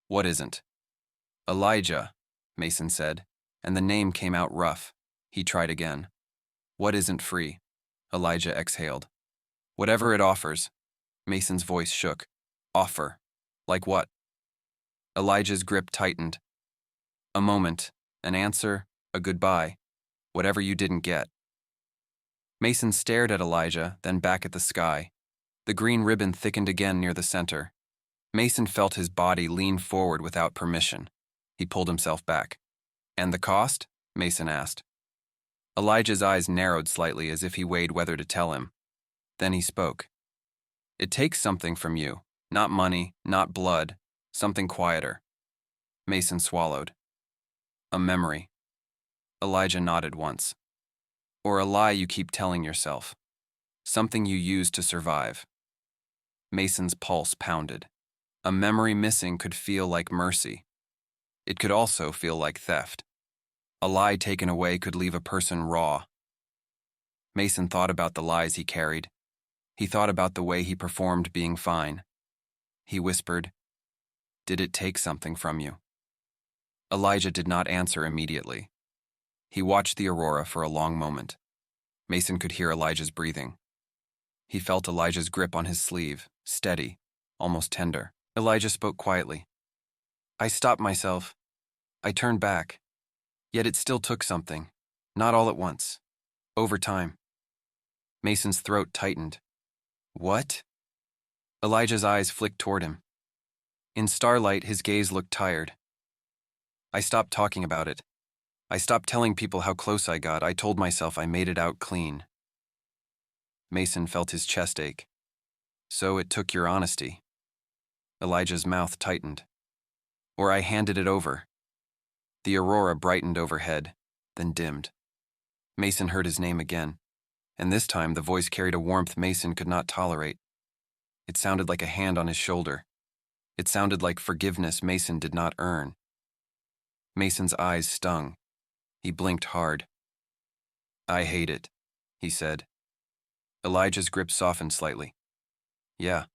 "What isn't?" "Elijah," Mason said, and the name came out rough. He tried again. "What isn't free?" Elijah exhaled. "Whatever it offers." Mason's voice shook. "Offer. Like what?" Elijah's grip tightened. "A moment, an answer, a goodbye. Whatever you didn't get." Mason stared at Elijah, then back at the sky. The green ribbon thickened again near the center. Mason felt his body lean forward without permission. He pulled himself back. "And the cost?" Mason asked. Elijah's eyes narrowed slightly as if he weighed whether to tell him. Then he spoke. "It takes something from you. Not money, not blood. Something quieter." Mason swallowed. "A memory." Elijah nodded once. "Or a lie you keep telling yourself. Something you use to survive." Mason's pulse pounded. A memory missing could feel like mercy. It could also feel like theft. A lie taken away could leave a person raw. Mason thought about the lies he carried. He thought about the way he performed being fine. He whispered, "Did it take something from you?" Elijah did not answer immediately. He watched the aurora for a long moment. Mason could hear Elijah's breathing. He felt Elijah's grip on his sleeve, steady, almost tender. Elijah spoke quietly. "I stopped myself. I turned back. Yet it still took something. Not all at once. Over time." Mason's throat tightened. "What?" Elijah's eyes flicked toward him. In starlight, his gaze looked tired. "I stopped talking about it. I stopped telling people how close I got. I told myself I made it out clean." Mason felt his chest ache. "So it took your honesty." Elijah's mouth tightened. "Or I handed it over." The aurora brightened overhead, then dimmed. Mason heard his name again, and this time the voice carried a warmth Mason could not tolerate. It sounded like a hand on his shoulder. It sounded like forgiveness Mason did not earn. Mason's eyes stung. He blinked hard. "I hate it," he said. Elijah's grip softened slightly. "Yeah."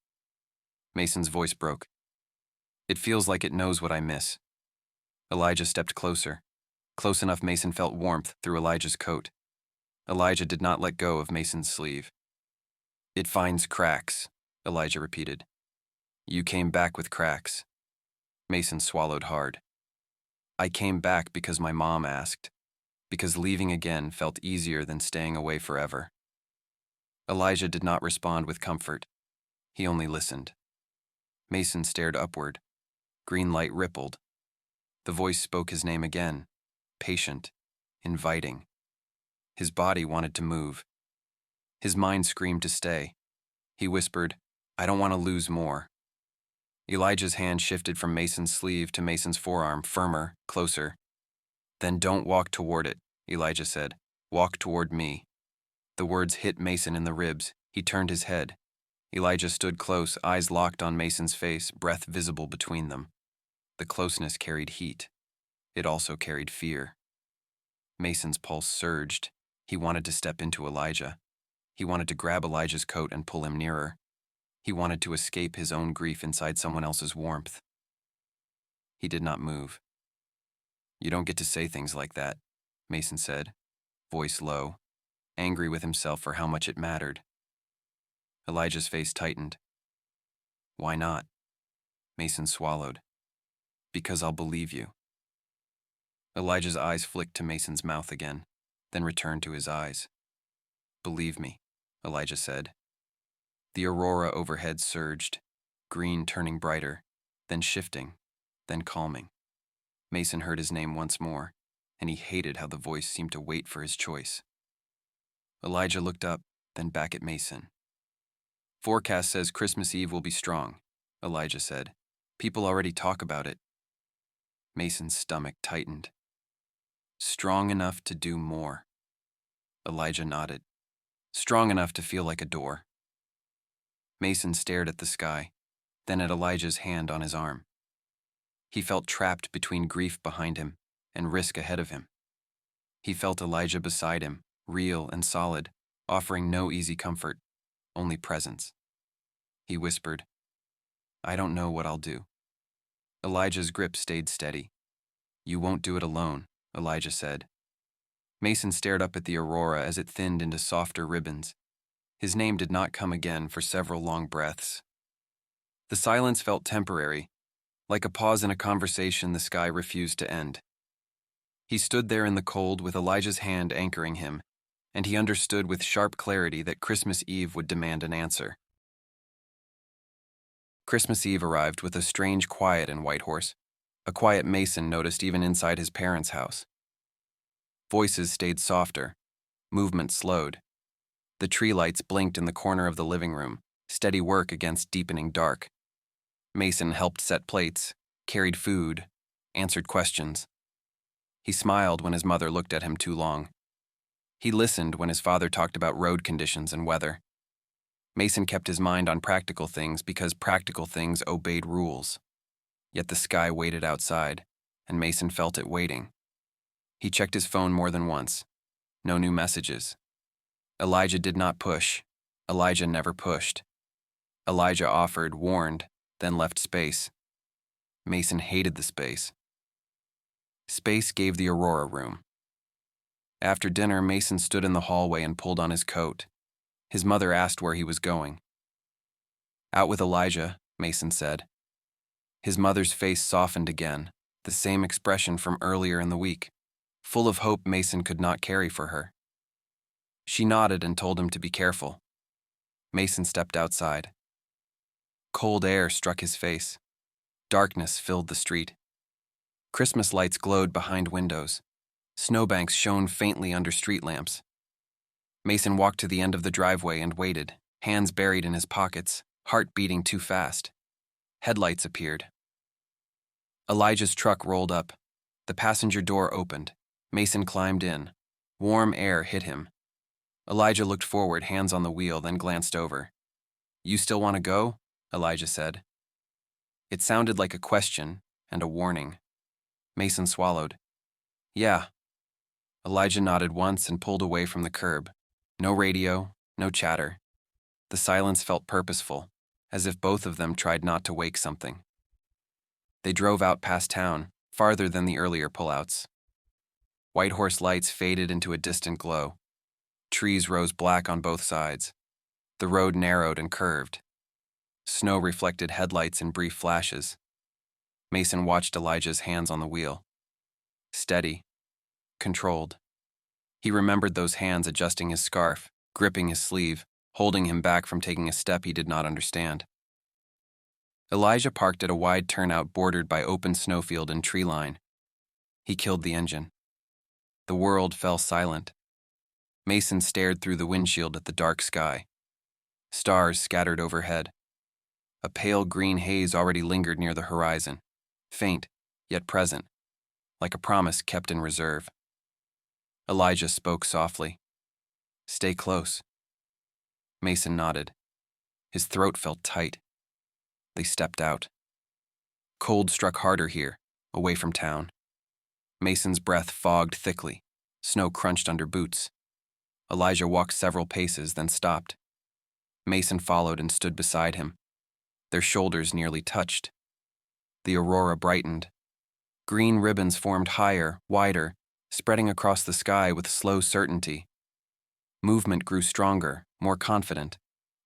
Mason's voice broke. "It feels like it knows what I miss." Elijah stepped closer. Close enough Mason felt warmth through Elijah's coat. Elijah did not let go of Mason's sleeve. "It finds cracks," Elijah repeated. "You came back with cracks." Mason swallowed hard. "I came back because my mom asked, because leaving again felt easier than staying away forever." Elijah did not respond with comfort. He only listened. Mason stared upward. Green light rippled. The voice spoke his name again, patient, inviting. His body wanted to move. His mind screamed to stay. He whispered, "I don't want to lose more." Elijah's hand shifted from Mason's sleeve to Mason's forearm, firmer, closer. "Then don't walk toward it," Elijah said. "Walk toward me." The words hit Mason in the ribs. He turned his head. Elijah stood close, eyes locked on Mason's face, breath visible between them. The closeness carried heat. It also carried fear. Mason's pulse surged. He wanted to step into Elijah. He wanted to grab Elijah's coat and pull him nearer. He wanted to escape his own grief inside someone else's warmth. He did not move. "You don't get to say things like that," Mason said, voice low, angry with himself for how much it mattered. Elijah's face tightened. "Why not?" Mason swallowed. "Because I'll believe you." Elijah's eyes flicked to Mason's mouth again, then returned to his eyes. "Believe me," Elijah said. The aurora overhead surged, green turning brighter, then shifting, then calming. Mason heard his name once more, and he hated how the voice seemed to wait for his choice. Elijah looked up, then back at Mason. "Forecast says Christmas Eve will be strong," Elijah said. "People already talk about it." Mason's stomach tightened. "Strong enough to do more." Elijah nodded. "Strong enough to feel like a door." Mason stared at the sky, then at Elijah's hand on his arm. He felt trapped between grief behind him and risk ahead of him. He felt Elijah beside him, real and solid, offering no easy comfort, only presence. He whispered, "I don't know what I'll do." Elijah's grip stayed steady. "You won't do it alone," Elijah said. Mason stared up at the aurora as it thinned into softer ribbons. His name did not come again for several long breaths. The silence felt temporary, like a pause in a conversation the sky refused to end. He stood there in the cold with Elijah's hand anchoring him, and he understood with sharp clarity that Christmas Eve would demand an answer. Christmas Eve arrived with a strange quiet in Whitehorse, a quiet Mason noticed even inside his parents' house. Voices stayed softer, movement slowed. The tree lights blinked in the corner of the living room, steady work against deepening dark. Mason helped set plates, carried food, answered questions. He smiled when his mother looked at him too long. He listened when his father talked about road conditions and weather. Mason kept his mind on practical things because practical things obeyed rules. Yet the sky waited outside, and Mason felt it waiting. He checked his phone more than once. No new messages. Elijah did not push. Elijah never pushed. Elijah offered, warned, then left space. Mason hated the space. Space gave the aurora room. After dinner, Mason stood in the hallway and pulled on his coat. His mother asked where he was going. "Out with Elijah," Mason said. His mother's face softened again, the same expression from earlier in the week, full of hope Mason could not carry for her. She nodded and told him to be careful. Mason stepped outside. Cold air struck his face. Darkness filled the street. Christmas lights glowed behind windows. Snowbanks shone faintly under street lamps. Mason walked to the end of the driveway and waited, hands buried in his pockets, heart beating too fast. Headlights appeared. Elijah's truck rolled up. The passenger door opened. Mason climbed in. Warm air hit him. Elijah looked forward, hands on the wheel, then glanced over. "You still want to go?" Elijah said. It sounded like a question and a warning. Mason swallowed. Yeah. Elijah nodded once and pulled away from the curb. No radio, no chatter. The silence felt purposeful, as if both of them tried not to wake something. They drove out past town, farther than the earlier pullouts. White horse lights faded into a distant glow. Trees rose black on both sides. The road narrowed and curved. Snow reflected headlights in brief flashes. Mason watched Elijah's hands on the wheel. Steady, controlled. He remembered those hands adjusting his scarf, gripping his sleeve, holding him back from taking a step he did not understand. Elijah parked at a wide turnout bordered by open snowfield and tree line. He killed the engine. The world fell silent. Mason stared through the windshield at the dark sky. Stars scattered overhead. A pale green haze already lingered near the horizon, faint, yet present, like a promise kept in reserve. Elijah spoke softly. Stay close. Mason nodded. His throat felt tight. They stepped out. Cold struck harder here, away from town. Mason's breath fogged thickly. Snow crunched under boots. Elijah walked several paces, then stopped. Mason followed and stood beside him. Their shoulders nearly touched. The aurora brightened. Green ribbons formed higher, wider, spreading across the sky with slow certainty. Movement grew stronger, more confident,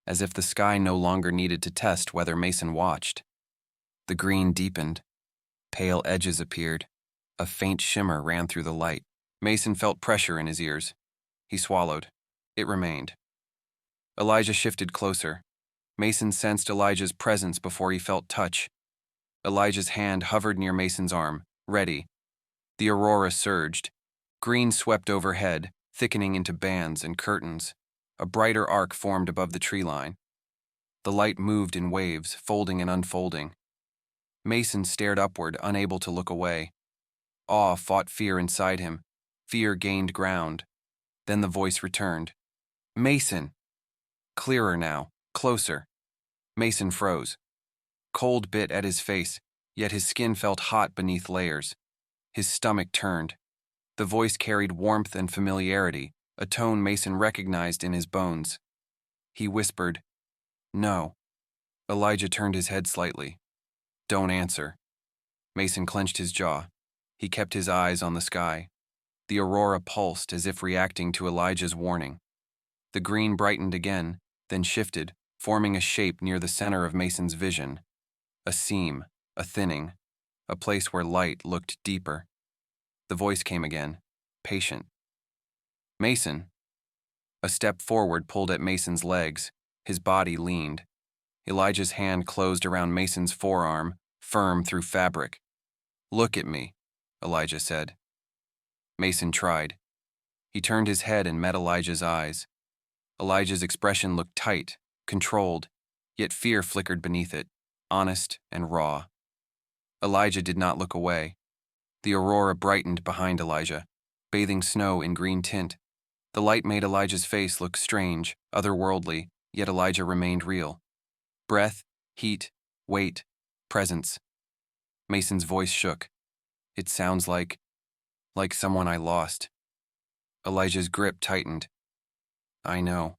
as if the sky no longer needed to test whether Mason watched. The green deepened. Pale edges appeared. A faint shimmer ran through the light. Mason felt pressure in his ears. He swallowed. It remained. Elijah shifted closer. Mason sensed Elijah's presence before he felt touch. Elijah's hand hovered near Mason's arm, ready. The aurora surged. Green swept overhead, thickening into bands and curtains. A brighter arc formed above the tree line. The light moved in waves, folding and unfolding. Mason stared upward, unable to look away. Awe fought fear inside him. Fear gained ground. Then the voice returned. Mason! Clearer now, closer. Mason froze. Cold bit at his face, yet his skin felt hot beneath layers. His stomach turned. The voice carried warmth and familiarity, a tone Mason recognized in his bones. He whispered, No. Elijah turned his head slightly. Don't answer. Mason clenched his jaw. He kept his eyes on the sky. The aurora pulsed as if reacting to Elijah's warning. The green brightened again, then shifted, forming a shape near the center of Mason's vision. A seam, a thinning, a place where light looked deeper. The voice came again, patient. Mason. A step forward pulled at Mason's legs. His body leaned. Elijah's hand closed around Mason's forearm, firm through fabric. Look at me, Elijah said. Mason tried. He turned his head and met Elijah's eyes. Elijah's expression looked tight, controlled, yet fear flickered beneath it, honest and raw. Elijah did not look away. The aurora brightened behind Elijah, bathing snow in green tint. The light made Elijah's face look strange, otherworldly, yet Elijah remained real. Breath, heat, weight, presence. Mason's voice shook. It sounds like someone I lost. Elijah's grip tightened. I know.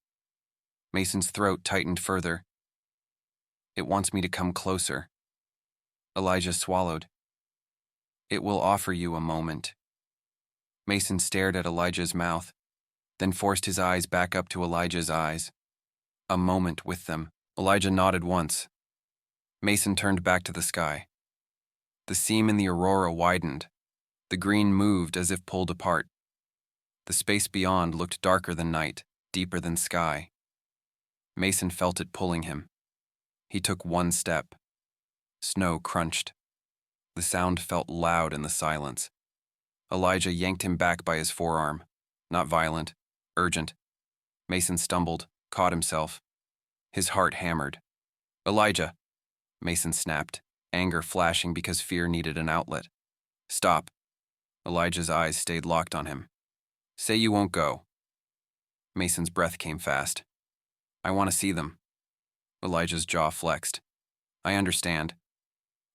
Mason's throat tightened further. It wants me to come closer. Elijah swallowed. It will offer you a moment. Mason stared at Elijah's mouth, then forced his eyes back up to Elijah's eyes. A moment with them. Elijah nodded once. Mason turned back to the sky. The seam in the aurora widened. The green moved as if pulled apart. The space beyond looked darker than night, deeper than sky. Mason felt it pulling him. He took one step. Snow crunched. The sound felt loud in the silence. Elijah yanked him back by his forearm. Not violent, urgent. Mason stumbled, caught himself. His heart hammered. Elijah! Mason snapped, anger flashing because fear needed an outlet. Stop. Elijah's eyes stayed locked on him. Say you won't go. Mason's breath came fast. I want to see them. Elijah's jaw flexed. I understand.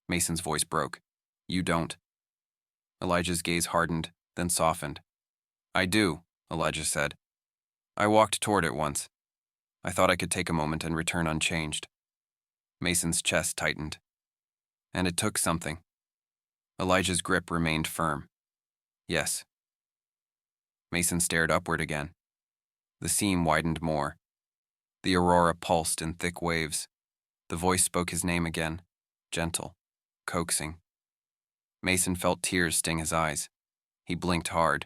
Mason's voice broke. You don't. Elijah's gaze hardened, then softened. I do, Elijah said. I walked toward it once. I thought I could take a moment and return unchanged. Mason's chest tightened. And it took something. Elijah's grip remained firm. Yes. Mason stared upward again. The seam widened more. The aurora pulsed in thick waves. The voice spoke his name again, gentle, coaxing. Mason felt tears sting his eyes. He blinked hard.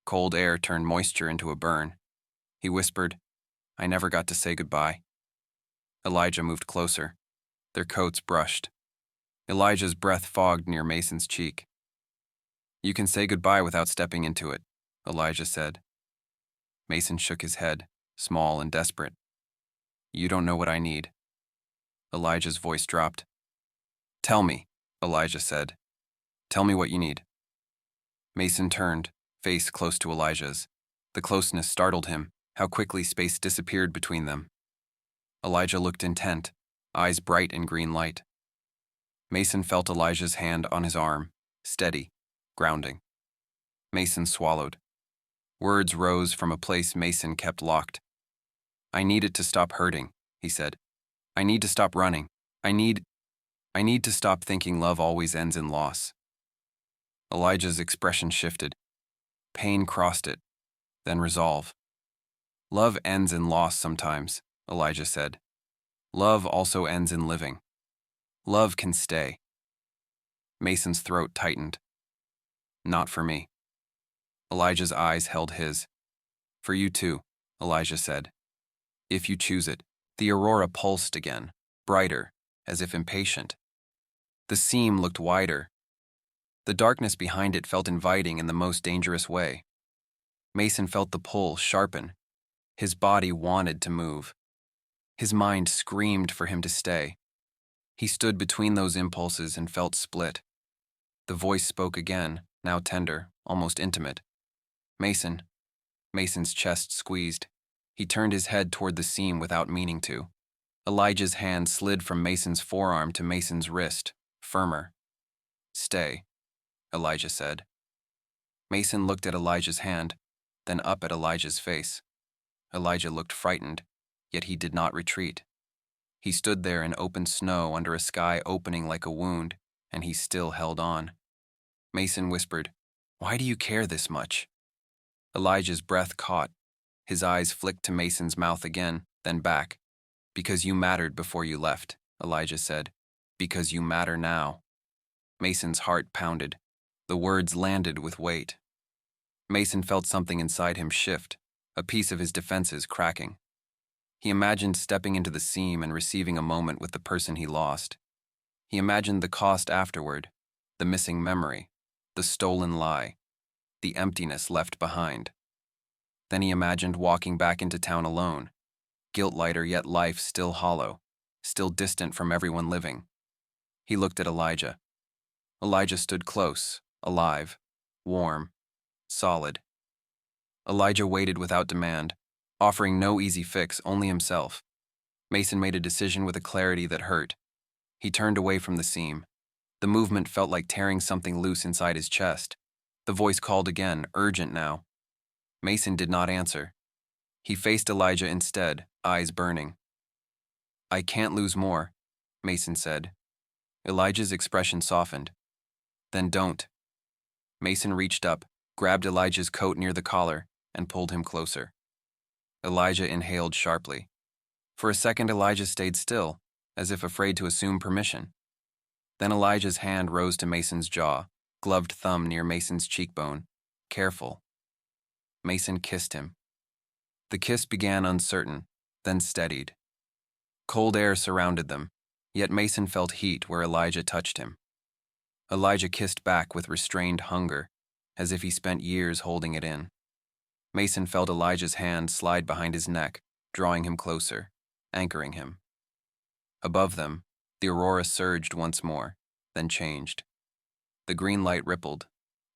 Cold air turned moisture into a burn. He whispered, I never got to say goodbye. Elijah moved closer. Their coats brushed. Elijah's breath fogged near Mason's cheek. You can say goodbye without stepping into it, Elijah said. Mason shook his head, small and desperate. You don't know what I need. Elijah's voice dropped. Tell me, Elijah said. Tell me what you need. Mason turned, face close to Elijah's. The closeness startled him, how quickly space disappeared between them. Elijah looked intent, eyes bright in green light. Mason felt Elijah's hand on his arm, steady, grounding. Mason swallowed. Words rose from a place Mason kept locked. I need it to stop hurting, he said. I need to stop running. I need to stop thinking love always ends in loss. Elijah's expression shifted. Pain crossed it, then resolve. Love ends in loss sometimes, Elijah said. Love also ends in living. Love can stay. Mason's throat tightened. Not for me. Elijah's eyes held his. For you too, Elijah said. If you choose it. The aurora pulsed again, brighter, as if impatient. The seam looked wider. The darkness behind it felt inviting in the most dangerous way. Mason felt the pull sharpen. His body wanted to move. His mind screamed for him to stay. He stood between those impulses and felt split. The voice spoke again, now tender, almost intimate. Mason. Mason's chest squeezed. He turned his head toward the seam without meaning to. Elijah's hand slid from Mason's forearm to Mason's wrist, firmer. Stay, Elijah said. Mason looked at Elijah's hand, then up at Elijah's face. Elijah looked frightened, yet he did not retreat. He stood there in open snow under a sky opening like a wound, and he still held on. Mason whispered, Why do you care this much? Elijah's breath caught. His eyes flicked to Mason's mouth again, then back. Because you mattered before you left, Elijah said. Because you matter now. Mason's heart pounded. The words landed with weight. Mason felt something inside him shift, a piece of his defenses cracking. He imagined stepping into the seam and receiving a moment with the person he lost. He imagined the cost afterward, the missing memory, the stolen lie, the emptiness left behind. Then he imagined walking back into town alone, guilt lighter yet life still hollow, still distant from everyone living. He looked at Elijah. Elijah stood close, alive, warm, solid. Elijah waited without demand, offering no easy fix, only himself. Mason made a decision with a clarity that hurt. He turned away from the seam. The movement felt like tearing something loose inside his chest. The voice called again, urgent now. Mason did not answer. He faced Elijah instead, eyes burning. I can't lose more, Mason said. Elijah's expression softened. Then don't. Mason reached up, grabbed Elijah's coat near the collar, and pulled him closer. Elijah inhaled sharply. For a second, Elijah stayed still, as if afraid to assume permission. Then Elijah's hand rose to Mason's jaw, gloved thumb near Mason's cheekbone. Careful. Mason kissed him. The kiss began uncertain, then steadied. Cold air surrounded them, yet Mason felt heat where Elijah touched him. Elijah kissed back with restrained hunger, as if he spent years holding it in. Mason felt Elijah's hand slide behind his neck, drawing him closer, anchoring him. Above them, the aurora surged once more, then changed. The green light rippled,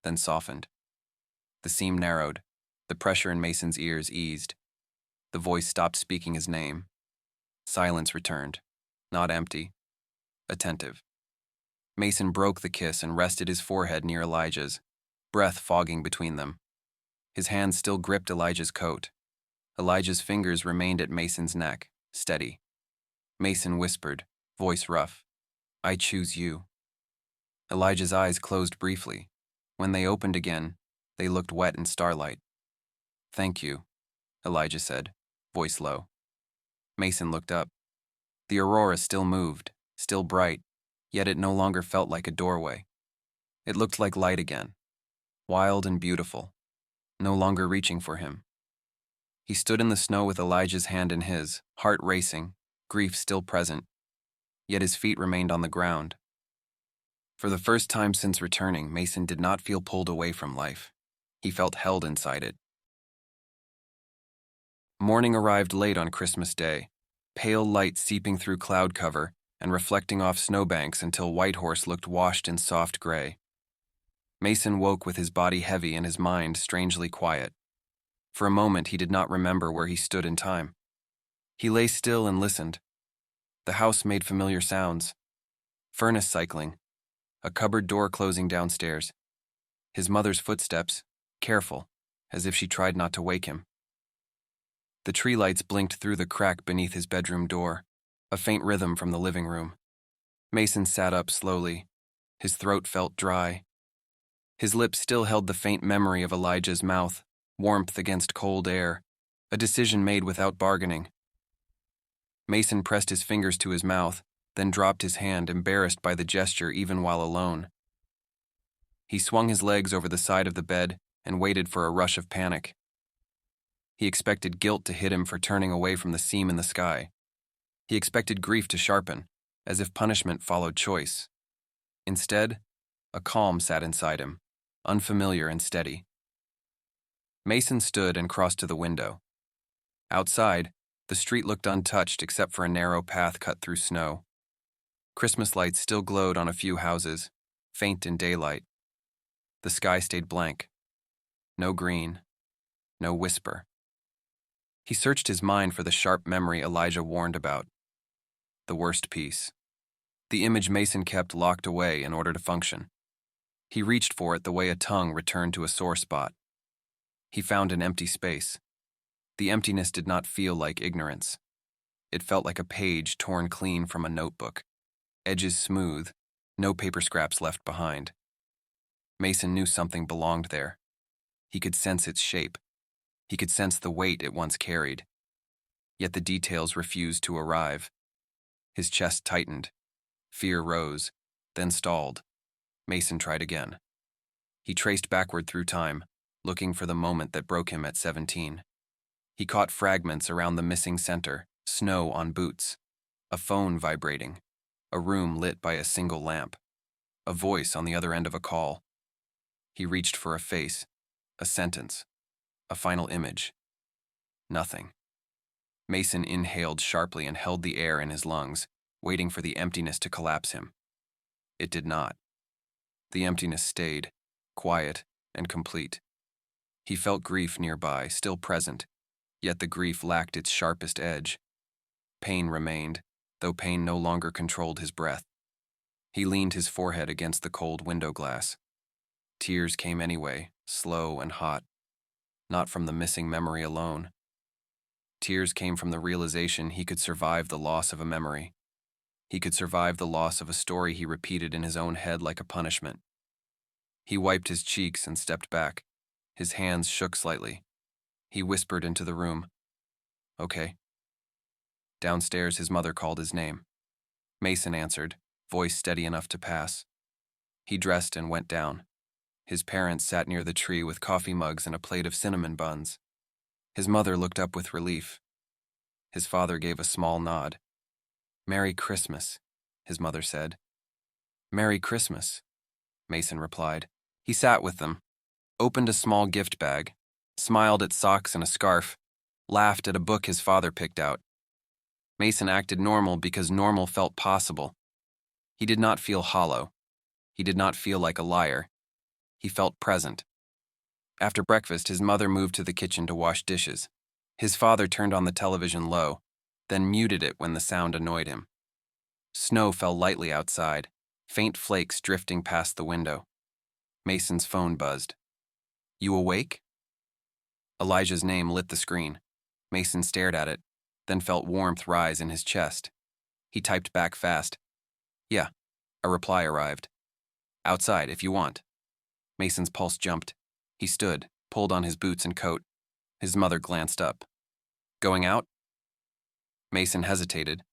then softened. The seam narrowed. The pressure in Mason's ears eased. The voice stopped speaking his name. Silence returned, not empty, attentive. Mason broke the kiss and rested his forehead near Elijah's, breath fogging between them. His hands still gripped Elijah's coat. Elijah's fingers remained at Mason's neck, steady. Mason whispered, voice rough, "I choose you." Elijah's eyes closed briefly. When they opened again, they looked wet in starlight. "Thank you," Elijah said, voice low. Mason looked up. The aurora still moved, still bright, yet it no longer felt like a doorway. It looked like light again, wild and beautiful, no longer reaching for him. He stood in the snow with Elijah's hand in his, heart racing, grief still present, yet his feet remained on the ground. For the first time since returning, Mason did not feel pulled away from life. He felt held inside it. Morning arrived late on Christmas Day, pale light seeping through cloud cover and reflecting off snowbanks until Whitehorse looked washed in soft gray. Mason woke with his body heavy and his mind strangely quiet. For a moment he did not remember where he stood in time. He lay still and listened. The house made familiar sounds. Furnace cycling, a cupboard door closing downstairs. His mother's footsteps, careful, as if she tried not to wake him. The tree lights blinked through the crack beneath his bedroom door, a faint rhythm from the living room. Mason sat up slowly. His throat felt dry. His lips still held the faint memory of Elijah's mouth, warmth against cold air, a decision made without bargaining. Mason pressed his fingers to his mouth, then dropped his hand, embarrassed by the gesture even while alone. He swung his legs over the side of the bed and waited for a rush of panic. He expected guilt to hit him for turning away from the seam in the sky. He expected grief to sharpen, as if punishment followed choice. Instead, a calm sat inside him, unfamiliar and steady. Mason stood and crossed to the window. Outside, the street looked untouched except for a narrow path cut through snow. Christmas lights still glowed on a few houses, faint in daylight. The sky stayed blank. No green, no whisper. He searched his mind for the sharp memory Elijah warned about. The worst piece. The image Mason kept locked away in order to function. He reached for it the way a tongue returned to a sore spot. He found an empty space. The emptiness did not feel like ignorance. It felt like a page torn clean from a notebook. Edges smooth, no paper scraps left behind. Mason knew something belonged there. He could sense its shape. He could sense the weight it once carried. Yet the details refused to arrive. His chest tightened. Fear rose, then stalled. Mason tried again. He traced backward through time, looking for the moment that broke him at 17. He caught fragments around the missing center, snow on boots, a phone vibrating, a room lit by a single lamp, a voice on the other end of a call. He reached for a face, a sentence, a final image. Nothing. Mason inhaled sharply and held the air in his lungs, waiting for the emptiness to collapse him. It did not. The emptiness stayed, quiet and complete. He felt grief nearby, still present, yet the grief lacked its sharpest edge. Pain remained, though pain no longer controlled his breath. He leaned his forehead against the cold window glass. Tears came anyway, slow and hot. Not from the missing memory alone. Tears came from the realization he could survive the loss of a memory. He could survive the loss of a story he repeated in his own head like a punishment. He wiped his cheeks and stepped back. His hands shook slightly. He whispered into the room, "Okay." Downstairs, his mother called his name. Mason answered, voice steady enough to pass. He dressed and went down. His parents sat near the tree with coffee mugs and a plate of cinnamon buns. His mother looked up with relief. His father gave a small nod. "Merry Christmas," his mother said. "Merry Christmas," Mason replied. He sat with them, opened a small gift bag, smiled at socks and a scarf, laughed at a book his father picked out. Mason acted normal because normal felt possible. He did not feel hollow. He did not feel like a liar. He felt present. After breakfast, his mother moved to the kitchen to wash dishes. His father turned on the television low, then muted it when the sound annoyed him. Snow fell lightly outside, faint flakes drifting past the window. Mason's phone buzzed. "You awake?" Elijah's name lit the screen. Mason stared at it, then felt warmth rise in his chest. He typed back fast. "Yeah." A reply arrived. "Outside, if you want." Mason's pulse jumped. He stood, pulled on his boots and coat. His mother glanced up. "Going out?" Mason hesitated,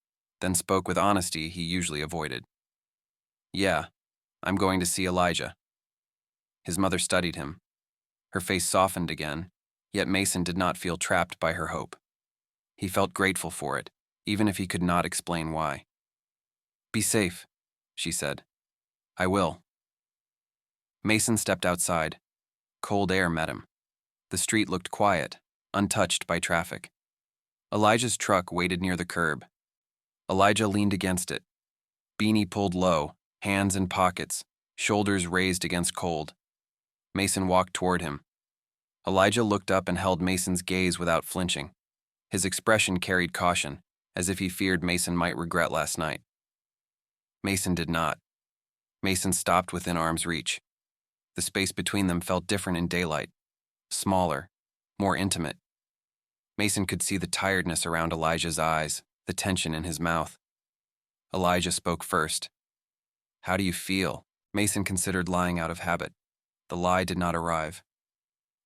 then spoke with honesty he usually avoided. "Yeah, I'm going to see Elijah." His mother studied him. Her face softened again, yet Mason did not feel trapped by her hope. He felt grateful for it, even if he could not explain why. "Be safe," she said. "I will." Mason stepped outside. Cold air met him. The street looked quiet, untouched by traffic. Elijah's truck waited near the curb. Elijah leaned against it. Beanie pulled low, hands in pockets, shoulders raised against cold. Mason walked toward him. Elijah looked up and held Mason's gaze without flinching. His expression carried caution, as if he feared Mason might regret last night. Mason did not. Mason stopped within arm's reach. The space between them felt different in daylight. Smaller, more intimate. Mason could see the tiredness around Elijah's eyes, the tension in his mouth. Elijah spoke first. "How do you feel?" Mason considered lying out of habit. The lie did not arrive.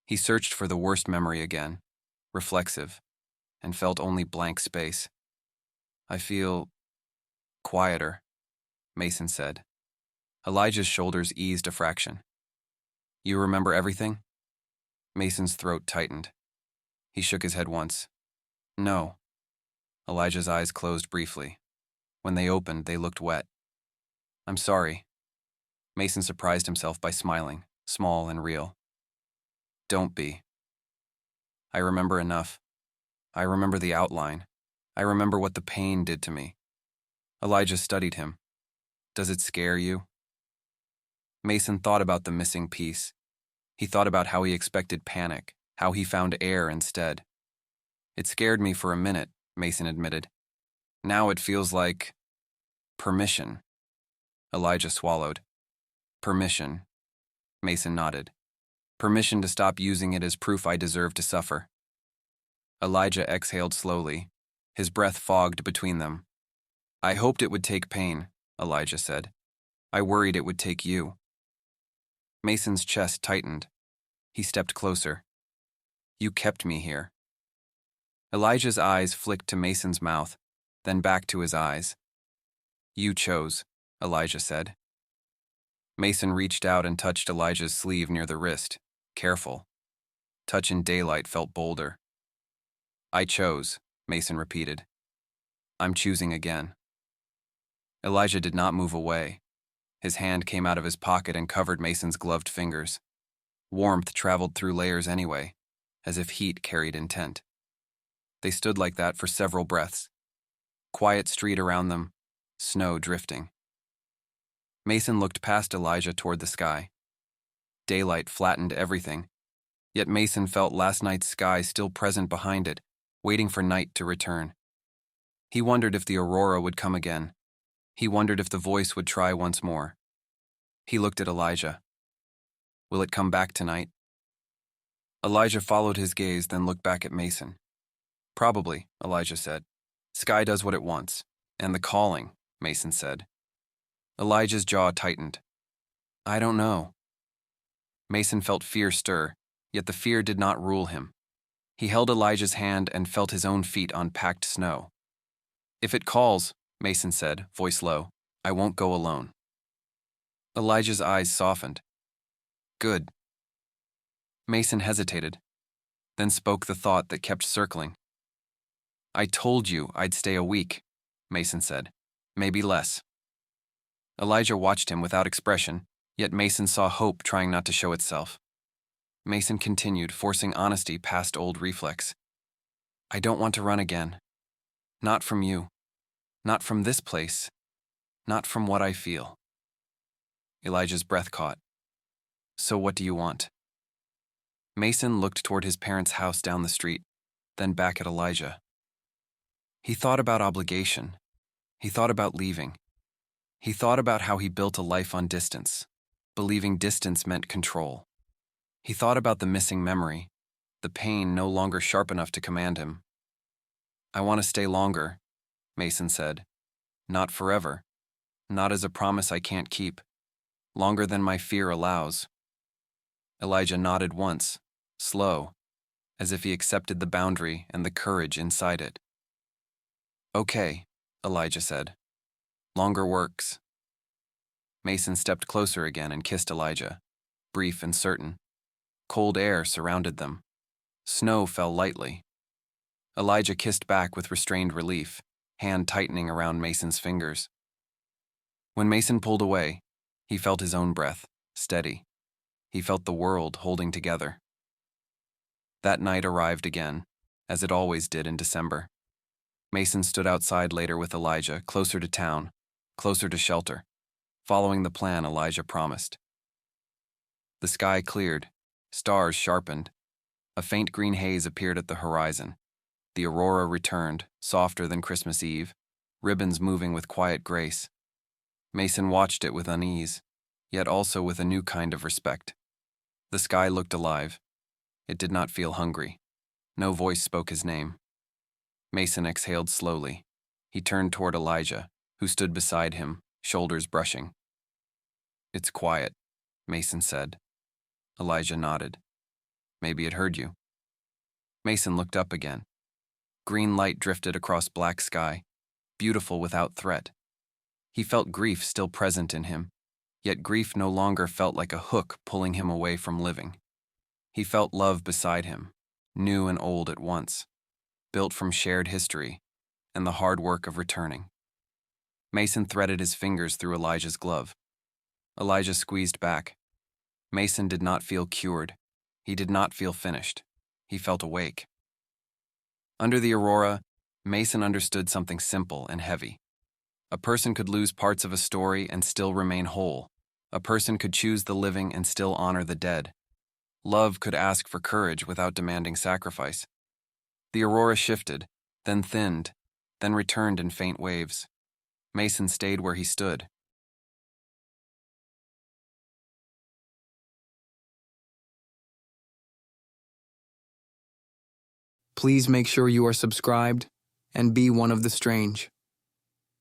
He searched for the worst memory again, reflexive, and felt only blank space. "I feel quieter," Mason said. Elijah's shoulders eased a fraction. "You remember everything?" Mason's throat tightened. He shook his head once. "No." Elijah's eyes closed briefly. When they opened, they looked wet. "I'm sorry." Mason surprised himself by smiling, small and real. "Don't be." "I remember enough. I remember the outline. I remember what the pain did to me." Elijah studied him. "Does it scare you?" Mason thought about the missing piece. He thought about how he expected panic, how he found air instead. "It scared me for a minute," Mason admitted. "Now it feels like permission." Elijah swallowed. "Permission." Mason nodded. "Permission to stop using it as proof I deserve to suffer." Elijah exhaled slowly. His breath fogged between them. "I hoped it would take pain," Elijah said. "I worried it would take you." Mason's chest tightened. He stepped closer. "You kept me here." Elijah's eyes flicked to Mason's mouth, then back to his eyes. "You chose," Elijah said. Mason reached out and touched Elijah's sleeve near the wrist, careful. Touch in daylight felt bolder. "I chose," Mason repeated. "I'm choosing again." Elijah did not move away. His hand came out of his pocket and covered Mason's gloved fingers. Warmth traveled through layers anyway, as if heat carried intent. They stood like that for several breaths. Quiet street around them, snow drifting. Mason looked past Elijah toward the sky. Daylight flattened everything, yet Mason felt last night's sky still present behind it, waiting for night to return. He wondered if the aurora would come again. He wondered if the voice would try once more. He looked at Elijah. "Will it come back tonight?" Elijah followed his gaze, then looked back at Mason. "Probably," Elijah said. "Sky does what it wants. And the calling," Mason said. Elijah's jaw tightened. "I don't know." Mason felt fear stir, yet the fear did not rule him. He held Elijah's hand and felt his own feet on packed snow. "If it calls," Mason said, voice low, "I won't go alone." Elijah's eyes softened. "Good." Mason hesitated, then spoke the thought that kept circling. "I told you I'd stay a week," Mason said. "Maybe less." Elijah watched him without expression, yet Mason saw hope trying not to show itself. Mason continued, forcing honesty past old reflex. "I don't want to run again. Not from you. Not from this place. Not from what I feel." Elijah's breath caught. "So what do you want?" Mason looked toward his parents' house down the street, then back at Elijah. He thought about obligation. He thought about leaving. He thought about how he built a life on distance, believing distance meant control. He thought about the missing memory, the pain no longer sharp enough to command him. "I want to stay longer," Mason said. "Not forever. Not as a promise I can't keep. Longer than my fear allows." Elijah nodded once, slow, as if he accepted the boundary and the courage inside it. "Okay," Elijah said. "Longer works." Mason stepped closer again and kissed Elijah, brief and certain. Cold air surrounded them. Snow fell lightly. Elijah kissed back with restrained relief, hand tightening around Mason's fingers. When Mason pulled away, he felt his own breath, steady. He felt the world holding together. That night arrived again, as it always did in December. Mason stood outside later with Elijah, closer to town, closer to shelter, following the plan Elijah promised. The sky cleared, stars sharpened. A faint green haze appeared at the horizon. The aurora returned, softer than Christmas Eve, ribbons moving with quiet grace. Mason watched it with unease, yet also with a new kind of respect. The sky looked alive. It did not feel hungry. No voice spoke his name. Mason exhaled slowly. He turned toward Elijah, who stood beside him, shoulders brushing. "It's quiet," Mason said. Elijah nodded. "Maybe it heard you." Mason looked up again. Green light drifted across black sky, beautiful without threat. He felt grief still present in him, yet grief no longer felt like a hook pulling him away from living. He felt love beside him, new and old at once, built from shared history and the hard work of returning. Mason threaded his fingers through Elijah's glove. Elijah squeezed back. Mason did not feel cured. He did not feel finished. He felt awake. Under the aurora, Mason understood something simple and heavy. A person could lose parts of a story and still remain whole. A person could choose the living and still honor the dead. Love could ask for courage without demanding sacrifice. The aurora shifted, then thinned, then returned in faint waves. Mason stayed where he stood. Please make sure you are subscribed and be one of the strange.